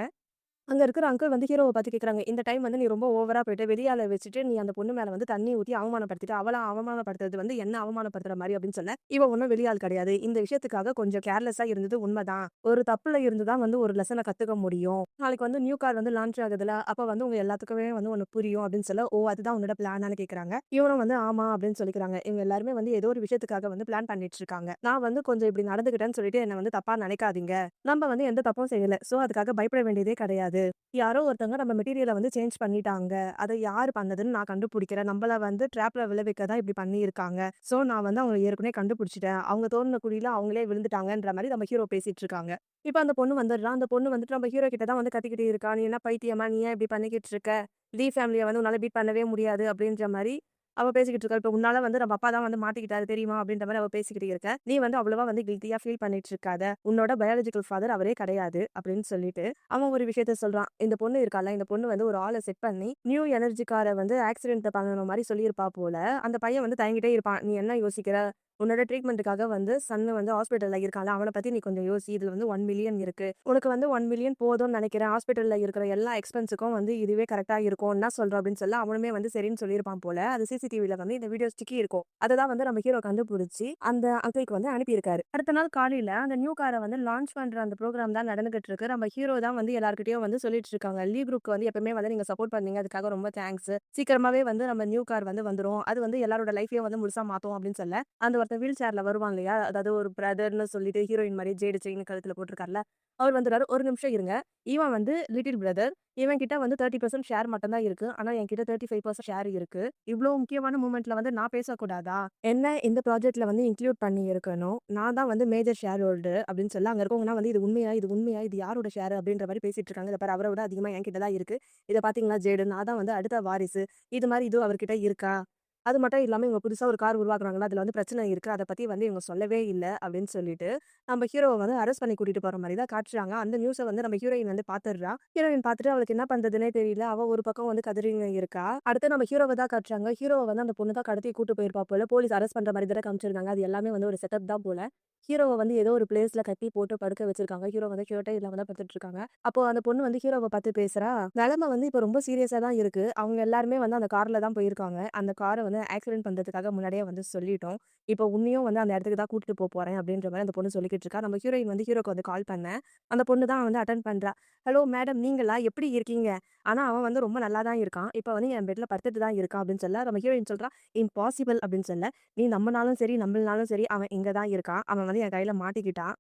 அங்க இருக்கிற அங்கிள் வந்து ஹீரோவ பார்த்து கேட்குறாங்க. இந்த டைம் வந்து நீ ரொம்ப ஓவரா போயிட்ட. வெளி ஆள வச்சுட்டு நீ அந்த பொண்ணு மேல வந்து தண்ணி ஊத்தி அவமானப்படுத்திட்ட. அவள அவமானப்படுத்துறது வந்து என்ன அவமானப்படுத்துற மாரி அப்படின்னு சொன்ன. இவ ஒண்ணும் வெளி ஆள் கிடையாது. இந்த விஷயத்துக்காக கொஞ்சம் கேர்லெஸ்ஸா இருந்தது உண்மதான். ஒரு தப்புல இருந்து தான் வந்து ஒரு லெசன கத்துக்க முடியும். நாளைக்கு வந்து நியூ கார் வந்து லான்ச் ஆகுதுல்ல. அப்ப வந்து உங்க எல்லாத்துக்குமே வந்து உனக்கு புரியும் அப்படின்னு சொல்ல, ஓ! அதுதான் உன்னோட பிளானான்னு கேட்குறாங்க. இவனும் வந்து ஆமா அப்படின்னு சொல்லிக்கிறாங்க. இவங்க எல்லாருமே வந்து ஏதோ ஒரு விஷயத்துக்காக வந்து பிளான் பண்ணிட்டு இருக்காங்க. நான் வந்து கொஞ்சம் இப்படி நடந்துக்கிட்டேன்னு சொல்லிட்டு என்ன வந்து தப்பா நினைக்காதீங்க. நம்ம வந்து எந்த தப்பும் செய்யல. சோ அதுக்காக பயப்பட வேண்டியதே கிடையாது. யாரோ ஒருத்தவங்க நம்ம மெட்டீரியல வந்து சேஞ்ச் பண்ணிட்டாங்க. அத யாரு பண்ணதுன்னு நான் கண்டுபிடிக்கிறேன். நம்மள வந்து ட்ராப்ல விழவைக்க தான் இப்படி பண்ணியிருக்காங்க. சோ நான் வந்து அவங்கள ஏற்கனவே கண்டுபிடிச்சுட்டேன். அவங்க தோண்டுன குழியில அவங்களே விழுந்துட்டாங்கன்ற மாரி நம்ம ஹீரோ பேசிட்டு இருக்காங்க. இப்ப அந்த பொண்ணு வந்துடுறா. அந்த பொண்ணு வந்துட்டு நம்ம ஹீரோ கிட்ட தான் வந்து கத்திக்கிட்டு இருக்கா. "நீ என்ன பைத்தியமா? நீ ஏன் இப்படி பண்ணிக்கிட்டு இருக்க? லீ ஃபேமிலிய வந்து உன்னால பீட் பண்ணவே முடியாது." அப்படின்ற மாரி அவ பேசிக்கிட்டு இருக்கா. "இப்ப உன்னால வந்து நம்ம அப்பா தான் வந்து மாட்டிக்கிட்டாரு தெரியுமா?" அப்படின்ற மாரி அவ பேசிக்கிட்டு இருக்க. "நீ வந்து அவ்வளவா வந்து கில்ட்டியா ஃபீல் பண்ணிட்டு இருக்காத. உன்னோட பயாலஜிக்கல் ஃபாதர் அவரே கிடையாது." அப்படின்னு சொல்லிட்டு அவன் ஒரு விஷயத்த சொல்றான். இந்த பொண்ணு இருக்கால்ல, இந்த பொண்ணு வந்து ஒரு ஆள செட் பண்ணி, நியூ எனர்ஜி கார வந்து ஆக்சிடென்ட் பண்ணணும் மாரி சொல்லியிருப்பா போல. அந்த பையன் வந்து தயங்கிட்டே இருப்பான். "நீ என்ன யோசிக்கிற? உன்னோட ட்ரீட்மெண்ட்டுக்காக வந்து சன் வந்து ஹாஸ்பிட்டல்ல இருக்கான்ல, அவன பத்தி நீ கொஞ்சம் யோசி. இதுல வந்து 1,000,000 இருக்கு. உனக்கு வந்து 1,000,000 போதும்னு நெனைக்கிறேன். ஹாஸ்பிட்டல்ல இருக்கிற எல்லா எக்ஸ்பென்ஸுக்கும் வந்து இதுவே கரெக்ட்டா இருக்கும். என்ன சொல்ற?" அப்படின்னு சொல்ல, அவனுமே வந்து சரின்னு சொல்லியிருப்பான் போல. அது சிசிடிவில வந்து இந்த வீடியோ சிக்கி இருக்கும். அததான் வந்து நம்ம ஹீரோ கண்டுபிடிச்சு, அந்த அங்கிள்க்கு வந்து அனுப்பியிருக்காரு. அடுத்த நாள் காலையில அந்த நியூ கார வந்து லான்ச் பண்ற அந்த ப்ரோகிராம் தான் நடந்துகிட்டு இருக்கு. நம்ம ஹீரோ தான் வந்து எல்லார்கிட்டயும் வந்து சொல்லிட்டு இருக்காங்க. லீ குரூப்க்கு வந்து எப்பவுமே வந்து நீங்க சப்போர்ட் பண்ணீங்க. அதுக்காக ரொம்ப தேங்க்ஸ். சீக்கிரமாவே வந்து நம்ம நியூ கார் வந்து வந்துரும். அது வந்து எல்லாரோட லைஃப்பையும் வந்து முழுசா மாத்தும் அப்படின்னு சொல்ல, அந்த ஒருத்தன் வீல் சேர்ல வருவான் இல்லையா? அதாவது ஒரு பிரதர்ன்னு சொல்லிட்டு ஹீரோயின் மாரி ஜேடு செயின் கழுத்துல போட்டிருக்கார்ல. அவர் வந்துறாரு. "ஒரு நிமிஷம் இருங்க. இவன் வந்து லிட்டில் பிரதர். இவன் கிட்ட வந்து 30% ஷேர் மட்டும் தான் இருக்கு. ஆனா என்கிட்ட 35% ஷேர் இருக்கு. இவ்ளோ முக்கியமான மூமெண்ட்ல வந்து நான் பேசக்கூடாதா? என்ன இந்த ப்ராஜெக்ட்ல வந்து இன்க்ளூட் பண்ணி இருக்கணும். நான் தான் வந்து மேஜர் ஷேர் ஹோல்டர் அப்படின்னு சொல்ல, அங்க இருக்கவங்கலாம் வந்து இது உண்மையா? இது உண்மையா? இது யாரோட ஷேர்? அப்படின்ற மாரி பேசிட்டு இருக்காங்க. இத பாரு அவர விட அதிகமா என்கிட்ட தான் இருக்கு. இத பார்த்தீங்களா ஜேடு, நான் தான் வந்து அடுத்த வாரிசு. இது மாரி இதுவும் அவர்கிட்ட இருக்கா? அது மட்டும் இல்லாம இவங்க புதுசா ஒரு கார் உருவாக்குறாங்கல்ல, அதுல வந்து பிரச்சனை இருக்கு. அத பத்தி வந்து இவங்க சொல்லவே இல்ல அப்படின்னு சொல்லிட்டு, நம்ம ஹீரோவ வந்து அரெஸ்ட் பண்ணி கூட்டிட்டு போற மாரி தான் காட்டுறாங்க. அந்த நியூஸ வந்து நம்ம ஹீரோயின் வந்து பாத்துடுறா. ஹீரோயின் பாத்துட்டு அவளுக்கு என்ன பண்றதுன்னே தெரியல. அவ ஒரு பக்கம் வந்து கதறின்னு இருக்கா. அடுத்து நம்ம ஹீரோவ தான் காட்டுறாங்க. ஹீரோவ வந்து அந்த பொண்ணு தான் கடத்தி கூட்டு போயிருப்பா போல. போலீஸ் அரெஸ்ட் பண்ற மாரி தானே காமிச்சிருந்தாங்க. அது எல்லாமே வந்து ஒரு செட்டப் தான் போல. ஹீரோவ வந்து ஏதோ ஒரு பிளேஸ்ல கட்டி போட்டு படுக்க வச்சிருக்காங்க. ஹீரோ வந்து ஷர்ட்டே இல்லாம தான் படுத்துட்டு இருக்காங்க. அப்போ அந்த பொண்ணு வந்து ஹீரோவ பார்த்து பேசுறா. நிலைமை வந்து இப்ப ரொம்ப சீரியஸா தான் இருக்கு. அவங்க எல்லாருமே வந்து அந்த கார்ல தான் போயிருக்காங்க. அந்த கார வந்து ஆக்சிடென்ட் பண்றதுக்காக முன்னாடியே வந்து சொல்லிட்டோம். இப்போ உன்னையும் வந்து அந்த இடத்துக்கு தான் கூட்டிட்டு போறேன் அப்படின்ற மாரி அந்த பொண்ணு சொல்லிக்கிட்டு இருக்கா. நம்ம ஹீரோயின் வந்து ஹீரோக்கு வந்து கால் பண்ணேன். அந்த பொண்ணு தான் வந்து அட்டெண்ட் பண்றா. "ஹலோ மேடம் நீங்களா? எப்படி இருக்கீங்க?" ஆனா அவன் வந்து ரொம்ப நல்லா தான் இருக்கான். இப்ப வந்து என் பெட்ல படுத்துட்டு தான் இருக்கான் அப்படின்னு சொல்ல, நம்ம ஹீரோயின் சொல்றா, "இம்பாசிபிள்" அப்படின்னு சொல்ல, "நீ நம்புனாலும் சரி, நம்பலனாலும் சரி அவன் இங்க தான் இருக்கான். அவன் வந்து என் கையில மாட்டிக்கிட்டான்."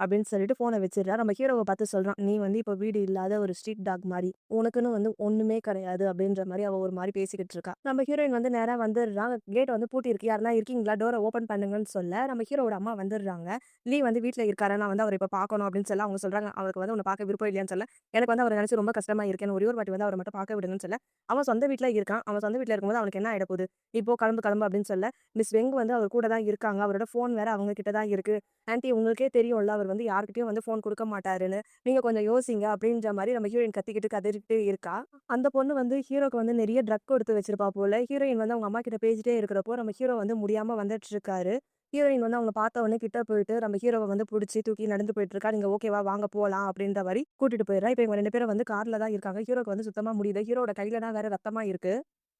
அப்படின்னு சொல்லிட்டு ஃபோன வச்சுடுறா. நம்ம ஹீரோவ பார்த்து சொல்றான். "நீ வந்து இப்ப வீடு இல்லாத ஒரு ஸ்ட்ரீட் டாக் மாரி. உனக்குன்னு வந்து ஒண்ணுமே கிடையாது." அப்படின்ற மாரி அவ ஒரு மாரி பேசிக்கிட்டு இருக்கா. நம்ம ஹீரோயின் வந்து நேரா வந்துடுறா. கேட் வந்து பூட்டியிருக்கு. யாருன்னா இருக்கீங்களா? டோர ஓப்பன் பண்ணுங்கன்னு சொல்ல, நம்ம ஹீரோவோட அம்மா வந்துடுறாங்க. "லீ வந்து வீட்ல இருக்காரு. நான் வந்து அவர இப்ப பார்க்கணும்." அப்படின்னு சொல்ல, அவங்க சொல்றாங்க, "அவருக்கு வந்து உன்ன பார்க்க விருப்பம் இல்லையான்னு" சொல்ல, "எனக்கு வந்து அவர நினைச்சு ரொம்ப கஷ்டமா இருக்கு. என்ன ஒரே ஒரு வாட்டி வந்து அவர மட்டும் பார்க்க விடுங்கன்னு" சொல்ல, அவன் சொந்த வீட்ல இருக்கான். அவன் சொந்த வீட்ல இருக்கும்போது அவனுக்கு என்ன ஆயிட போகுது? "நீ போ கிளம்பு, கிளம்பு" அப்படின்னு சொல்ல, மிஸ் வெங் வந்து அவர் கூட தான் இருக்காங்க. அவரோட ஃபோன் வேற அவங்க கிட்ட தான் இருக்கு. ஆன்டி உங்களுக்கே தெரியும்ல, அவர் வந்து யார்கிட்டயும் வந்து ஃபோன் குடுக்க மாட்டாருன்னு. நீங்க கொஞ்சம் யோசிங்க அப்படின்ற மாரி நம்ம ஹீரோயின் கத்திக்கிட்டு கதறிட்டு இருக்கா. அந்த பொண்ணு வந்து ஹீரோக்கு வந்து நெறைய ட்ரக் கொடுத்து வச்சிருப்பா போல. ஹீரோயின் வந்து அவங்க அம்மா கிட்ட பேசிட்டே இருக்கிறப்போ, நம்ம ஹீரோ வந்து முடியாம வந்துட்டு இருக்காரு. ஹீரோயின் வந்து அவங்கள பார்த்த உடனே கிட்ட போயிட்டு நம்ம ஹீரோவ வந்து புடிச்சு தூக்கி நடந்து போயிட்டு இருக்கா. "நீங்க ஓகேவா? வாங்க போலாம்" அப்படின்ற மாரி கூட்டிட்டு போயிடுறா. இப்ப இவங்க 2 பேரும் வந்து கார்ல தான் இருக்காங்க. ஹீரோக்கு வந்து சுத்தமா முடியல. ஹீரோவோட கையிலலாம் வேற ரத்தமா இருக்கு.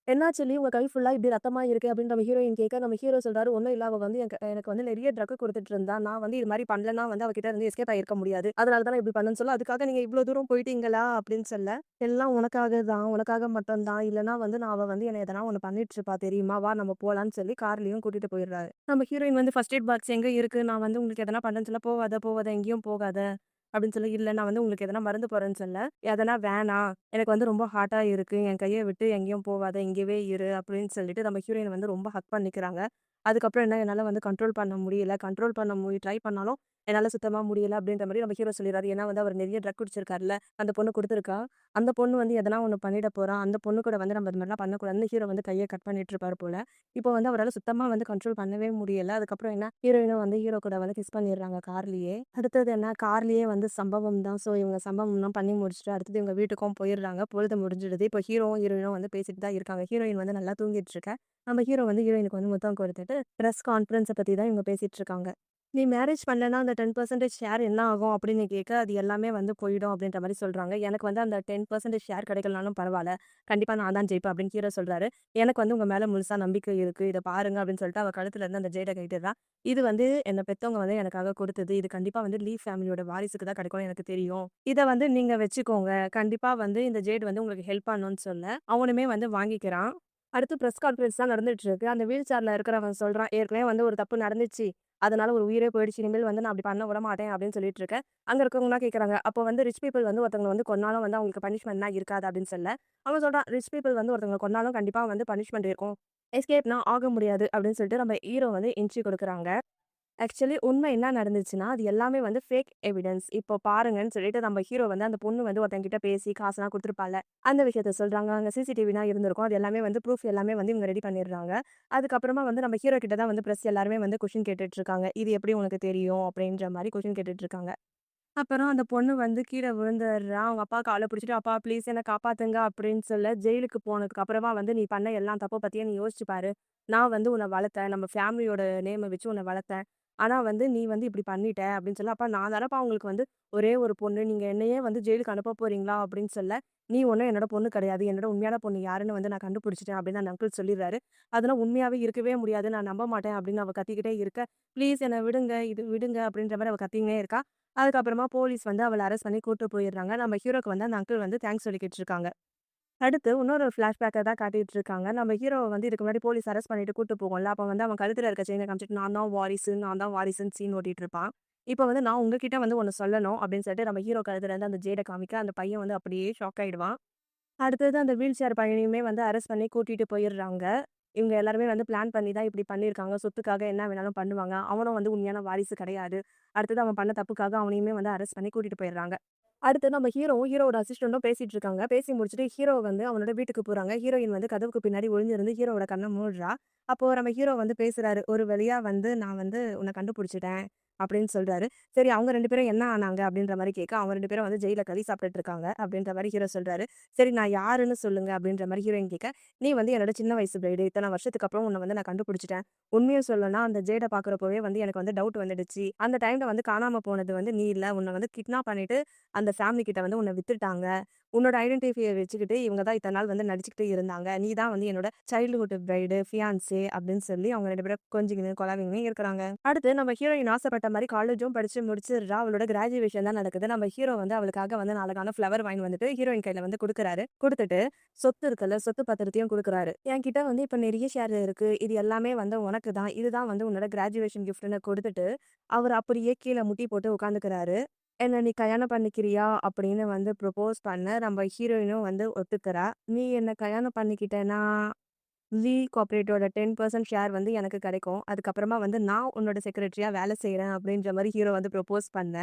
என்னாச்சு உங்க கை ஃபுல்லா இப்படி ரத்தமா இருக்கு அப்படின்னு நம்ம ஹீரோயின் கேட்க, நம்ம ஹீரோ சொல்றாரு, "ஒண்ணும் இல்ல. அவ வந்து எனக்கு வந்து நெறைய ட்ரக் குடுத்துட்டு இருந்தா. நான் வந்து இது மாரி பண்ணலன்னா வந்து அவ கிட்ட இருந்து எஸ்கேப் ஆயிருக்க முடியாது. அதனால தான் நான் இப்படி பண்ணேன்னு சொல்ல, அதுக்காக நீங்க இவ்ளோ தூரம் போயிட்டீங்களா?" அப்படின்னு சொல்ல, "எல்லாம் உனக்காக தான். உனக்காக மட்டும் தான். இல்லன்னா வந்து நான் அவ வந்து என்ன எதனா ஒண்ணு பண்ணிட்டு இருப்பா தெரியுமா? வா நம்ம போலான்னு" சொல்லி கார்லயும் கூட்டிட்டு போயிடுறாரு. நம்ம ஹீரோயின் வந்து ஃபர்ஸ்ட் எய்ட் பாக்ஸ் எங்க இருக்கு? நான் வந்து உங்களுக்கு எதனா பண்றேன்னு சொல்ல, "போகாத, போகாத எங்கேயும் போகாத." அப்படின்னு சொல்லி, "இல்ல நான் வந்து உங்களுக்கு எதனா மருந்து போடுறேன்னு" சொல்ல, "எதனா வேணாம். எனக்கு வந்து ரொம்ப ஹார்ட்டா இருக்கு. என் கைய விட்டு எங்கேயும் போவாத. இங்கவே இரு" அப்படின்னு சொல்லிட்டு நம்ம ஹீரோயின் வந்து ரொம்ப ஹக் பண்ணிக்கிறாங்க. அதுக்கப்புறம் என்ன என்னால வந்து கண்ட்ரோல் பண்ண முடியல. கண்ட்ரோல் பண்ண ட்ரை பண்ணாலும் என்னால சுத்தமா முடியல அப்படின்ற மாரி நம்ம ஹீரோ சொல்லிறாரு. ஏன்னா வந்து அவர் நெறைய ட்ரக் குடிச்சிருக்காருல்ல. அந்த பொண்ணு குடுத்துருக்கா. அந்த பொண்ணு வந்து எதனா ஒண்ணு பண்ணிட போறா. அந்த பொண்ணு கூட வந்து நம்ம இது மாரிலாம் பண்ணக்கூடாதுன்னு ஹீரோ வந்து கைய கட் பண்ணிட்டு இருப்பாரு போல. இப்போ வந்து அவரால சுத்தமா வந்து கண்ட்ரோல் பண்ணவே முடியல. அதுக்கப்புறம் என்ன ஹீரோயினும் வந்து ஹீரோ கூட வந்து கிஸ் பண்ணிடுறாங்க கார்லயே. அடுத்தது என்ன கார்லயே வந்து சம்பவம் தான். ஸோ இவங்க சம்பவம்லாம் பண்ணி முடிச்சுட்டு அடுத்தது இவங்க வீட்டுக்கும் போயிடுறாங்க. பொழுது முடிஞ்சிடுது. இப்போ ஹீரோவும் ஹீரோயினும் வந்து பேசிட்டு தான் இருக்காங்க. ஹீரோயின் வந்து நல்லா தூங்கிட்டு இருக்கா. நம்ம ஹீரோ வந்து ஹீரோயினுக்கு வந்து முத்தம் கொடுத்துட்டு பிரஸ் கான்ஃபரன்ஸ பத்தி தான் இவங்க பேசிட்டு இருக்காங்க. "நீ மேரேஜ் பண்ணலன்னா அந்த 10% ஷேர் என்ன ஆகும்?" அப்படின்னு கேட்க, "அது எல்லாமே வந்து போயிடும்." அப்படின்ற மாரி சொல்றாங்க. "எனக்கு வந்து அந்த 10% ஷேர் கிடைக்கலனாலும் பரவால்ல. கண்டிப்பா நான் தான் ஜெயிப்பேன்." அப்படின்னு ஹீரோ சொல்றாரு. "எனக்கு வந்து உங்க மேல முழுசா நம்பிக்கை இருக்கு. இத பாருங்க." அப்படின்னு சொல்லிட்டு அவ கழுத்துல இருந்து அந்த ஜேட கழட்டிடுறா. "இது வந்து என்ன பெத்தவங்க வந்து எனக்காக குடுத்தது. இது கண்டிப்பா வந்து லீ ஃபேமிலியோட வாரிசுக்கு தான் கிடைக்கும்னு எனக்கு தெரியும். இத வந்து நீங்க வச்சுக்கோங்க. கண்டிப்பா வந்து இந்த ஜேட் வந்து உங்களுக்கு ஹெல்ப் பண்ணும்னு" சொல்ல, அவனுமே வந்து வாங்கிக்கிறான். அடுத்து பிரஸ் கான்ஃபரன்ஸ் தான் நடந்துட்டு இருக்கு. அந்த வீல் சேர்ல இருக்கிறவன் சொல்றான், "ஏற்கனவே வந்து ஒரு தப்பு நடந்துச்சு. அதனால ஒரு உயிரே போயிடுச்சு. இனிமேல் வந்து நான் அப்படி பண்ண விடமாட்டேன்." அப்படின்னு சொல்லிட்டு இருக்கேன். அங்க இருக்கவங்கலாம் கேட்கறாங்க, "அப்போ வந்து ரிச் பீப்பிள் வந்து ஒருத்தவங்கள வந்து கொன்னாலும் வந்து அவங்களுக்கு பனிஷ்மென்ட்லாம் இருக்காது." அப்படின்னு சொல்ல, அவன் சொல்றான், "ரிச் பீப்பிள் வந்து ஒருத்தவங்கள கொன்னாலும் கண்டிப்பா வந்து பனிஷ்மென்ட் இருக்கும். எஸ்கேப்னா ஆக முடியாது." அப்படின்னு சொல்லிட்டு நம்ம ஹீரோ வந்து என்ட்ரி குடுக்குறாங்க. ஆக்சுவலி உண்மை என்ன நடந்துச்சுன்னா, அது எல்லாமே வந்து ஃபேக் எவிடன்ஸ். இப்போ பாருங்கன்னு சொல்லிட்டு நம்ம ஹீரோ வந்து அந்த பொண்ணு வந்து ஒருத்தன்கிட்ட பேசி காசுலாம் குடுத்துருப்பால்ல, அந்த விஷயத்த சொல்றாங்க. அங்க சிசிடிவிலாம் இருந்திருக்கும். அது எல்லாமே வந்து ப்ரூஃப் எல்லாமே வந்து இவங்க ரெடி பண்ணிடுறாங்க. அதுக்கப்புறமா வந்து நம்ம ஹீரோ கிட்ட தான் வந்து பிரஸ் எல்லாருமே வந்து கொஸ்டின் கேட்டுட்டு இருக்காங்க. "இது எப்படி உனக்கு தெரியும்?" அப்படின்ற மாரி கொஸ்டின் கேட்டுட்டு இருக்காங்க. அப்புறம் அந்த பொண்ணு வந்து கீழ விழுந்துர்றா. அவங்க அப்பா கால பிடிச்சுட்டு, "அப்பா ப்ளீஸ் என்ன காப்பாத்துங்க" அப்படின்னு சொல்ல, ஜெயிலுக்கு போனதுக்கு அப்புறமா வந்து, "நீ பண்ண எல்லா தப்ப பத்தியும் நீ யோசிச்சு பாரு. நான் வந்து உன்ன வளர்த்தேன். நம்ம ஃபேமிலியோட நேம வச்சு உன்ன வளர்த்தேன். ஆனா வந்து நீ வந்து இப்படி பண்ணிட்ட" அப்படின்னு சொல்ல, "அப்பா நான் தானப்பா உங்களுக்கு வந்து ஒரே ஒரு பொண்ணு. நீங்க என்னையே வந்து ஜெயிலுக்கு அனுப்ப போறீங்களா?" அப்படின்னு சொல்ல, "நீ ஒண்ணும் என்னோட பொண்ணு கிடையாது. என்னோட உண்மையான பொண்ணு யாருன்னு வந்து நான் கண்டுபிடிச்சுட்டேன்" அப்படின்னு அந்த அங்கிள் சொல்லிடுறாரு. "அதெல்லாம் உண்மையாவே இருக்கவே முடியாது. நான் நம்ப மாட்டேன்" அப்படின்னு அவ கத்திக்கிட்டே இருக்க, "ப்ளீஸ் என்ன விடுங்க. இது விடுங்க" அப்படின்ற மாரி அவ கத்திக்கினே இருக்கா. அதுக்கப்புறமா போலீஸ் வந்து அவள அரெஸ்ட் பண்ணி கூட்டு போயிடுறாங்க. நம்ம ஹீரோக்கு வந்து அந்த அங்கிள் வந்து தேங்க்ஸ் சொல்லிக்கிட்டு இருக்காங்க. அடுத்து இன்னொரு ஃபிளாஷ்பேக்க தான் காட்டிட்டு இருக்காங்க. நம்ம ஹீரோவ வந்து இதுக்கு முன்னாடி போலீஸ் அரெஸ்ட் பண்ணிட்டு கூட்டு போகும்ல. அப்ப வந்து அவன் கழுத்துல இருக்க செயின காமிச்சுட்டு, நான் தான் வாரிசுன்னு சீன் ஓட்டிட்டு இருப்பான். இப்ப வந்து நான் உங்ககிட்ட வந்து ஒண்ணு சொல்லணும் அப்படின்னு சொல்லிட்டு நம்ம ஹீரோ கழுத்துல இருந்து அந்த ஜேட காமிக்க, அந்த பையன் வந்து அப்படியே ஷாக் ஆயிடுவான். அடுத்தது அந்த வீல் சேர் பையனையுமே வந்து அரெஸ்ட் பண்ணி கூட்டிட்டு போயிடுறாங்க. இவங்க எல்லாருமே வந்து பிளான் பண்ணி தான் இப்படி பண்ணியிருக்காங்க. சொத்துக்காக என்ன வேணாலும் பண்ணுவாங்க. அவனும் வந்து உண்மையான வாரிசு கிடையாது. அடுத்தது அவன் பண்ண தப்புக்காக அவனையுமே வந்து அரெஸ்ட் பண்ணி கூட்டிட்டு போயிடுறாங்க. அடுத்து நம்ம ஹீரோவோட அசிஸ்டன்டும் பேசிட்டு இருக்காங்க. பேசி முடிச்சுட்டு ஹீரோ வந்து அவனோட வீட்டுக்கு போறாங்க. ஹீரோயின் வந்து கதவுக்கு பின்னாடி ஒளிஞ்சிருந்து ஹீரோவோட கண்ண மூடுறா. அப்போ நம்ம ஹீரோ வந்து பேசுறாரு. "ஒரு வழியா வந்து நான் வந்து உன்ன கண்டுபிடிச்சுட்டேன்" அப்படின்னு சொல்றாரு. சரி அவங்க 2 பேரும் என்ன ஆனாங்க? அப்படின்ற மாரி கேட்க, அவங்க 2 பேரும் வந்து ஜெயில்ல களி சாப்பிட்டுட்டு இருக்காங்க அப்படின்ற மாரி ஹீரோ சொல்றாரு. சரி நான் யாருன்னு சொல்லுங்க அப்படின்ற மாரி ஹீரோயின் கேட்க, "நீ வந்து என்னோட சின்ன வயசு பிரைடு. இத்தன வருஷத்துக்கு அப்புறம் உன்ன வந்து நான் கண்டுபிடிச்சுட்டேன். உண்மைய சொல்லணும்னா அந்த ஜேட பார்க்குறப்பவே வந்து எனக்கு வந்து டவுட் வந்துடுச்சு. அந்த டைம்ல வந்து காணாம போனது வந்து நீ இல்ல. உன்ன வந்து கிட்னாப் பண்ணிட்டு அந்த ஃபேமிலி கிட்ட வந்து உன்ன வித்துட்டாங்க. உன்னோட ஐடென்டிட்டிய வச்சுக்கிட்டு இவங்க தான் இத்தன நாள் வந்து நடிச்சுக்கிட்டு இருந்தாங்க. நீ தான் வந்து என்னோட சைல்ட்ஹுட் பிரைடு, ஃபியான்சே அப்படின்னு சொல்லி அவங்க 2 பேரும் கொஞ்சிக்கின்னு, கொலாவிக்கின்னு இருக்கிறாங்க. அடுத்து நம்ம ஹீரோயின் ஆசைப்பட்ட மாரி காலேஜும் படிச்சு முடிச்சிடுறா. அவளோட கிராஜுவேஷன் தான் நடக்குது. நம்ம ஹீரோ வந்து அவளுக்காக வந்து அழகான ஃப்ளவர் வாங்கின்னு வந்துட்டு ஹீரோயின் கையில வந்து குடுக்குறாரு. குடுத்துட்டு சொத்து இருக்குல்ல, சொத்து பத்திரத்தையும் குடுக்குறாரு. என்கிட்ட வந்து இப்ப நெறைய ஷேர் இருக்கு. இது எல்லாமே வந்து உனக்கு தான். இதுதான் வந்து உன்னோட கிராஜுவேஷன் கிஃப்ட்ன்னு குடுத்துட்டு, அவரு அப்படியே கீழ முட்டி போட்டு உட்கார்ந்துக்கிறாரு. "என்ன நீ கல்யாணம் பண்ணிக்கிறியா?" அப்படின்னு வந்து ப்ரொபோஸ் பண்ண, நம்ம ஹீரோயினும் வந்து ஒத்துக்கிறா. "நீ என்ன கல்யாணம் பண்ணிக்கிட்டன்னா, வி கார்ப்பரேட்டோட 10% ஷேர் வந்து எனக்கு கிடைக்கும். அதுக்கப்புறமா வந்து நான் உன்னோட செக்ரட்டரியா வேலை செய்றேன்." அப்படின்ற மாரி ஹீரோ வந்து ப்ரொபோஸ் பண்ண,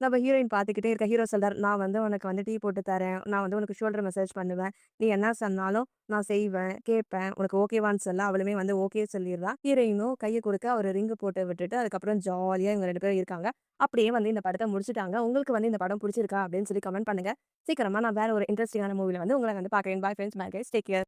நம்ம ஹீரோயின் பார்த்துக்கிட்டே இருக்க. ஹீரோ சொல்றாரு, "நான் வந்து உனக்கு வந்து டீ போட்டு தரேன். நான் வந்து உனக்கு ஷோல்டர் மசாஜ் பண்ணுவேன். நீ என்ன சொன்னாலும் நான் செய்வேன், கேட்பேன். உனக்கு ஓகேவான்னு சொல்ல." அவளுமே வந்து ஓகே சொல்லிர்றா. ஹீரோயினும் கைய குடுக்க அவரு ரிங் போட்டு விட்டுட்டு, அதுக்கப்புறம் ஜாலியா இவங்க 2 பேரும் இருக்காங்க. அப்படியே வந்து இந்த படத்த முடிச்சுட்டாங்க. உங்களுக்கு வந்து இந்த படம் புடிச்சிருக்கா? அப்படின்னு சொல்லி கமெண்ட் பண்ணுங்க. சீக்கிரமா நான் வேற ஒரு இன்ட்ரஸ்டிங்கான மூவில வந்து உங்கள வந்து பார்க்குறேன். Bye friends. Bye guys. Take care.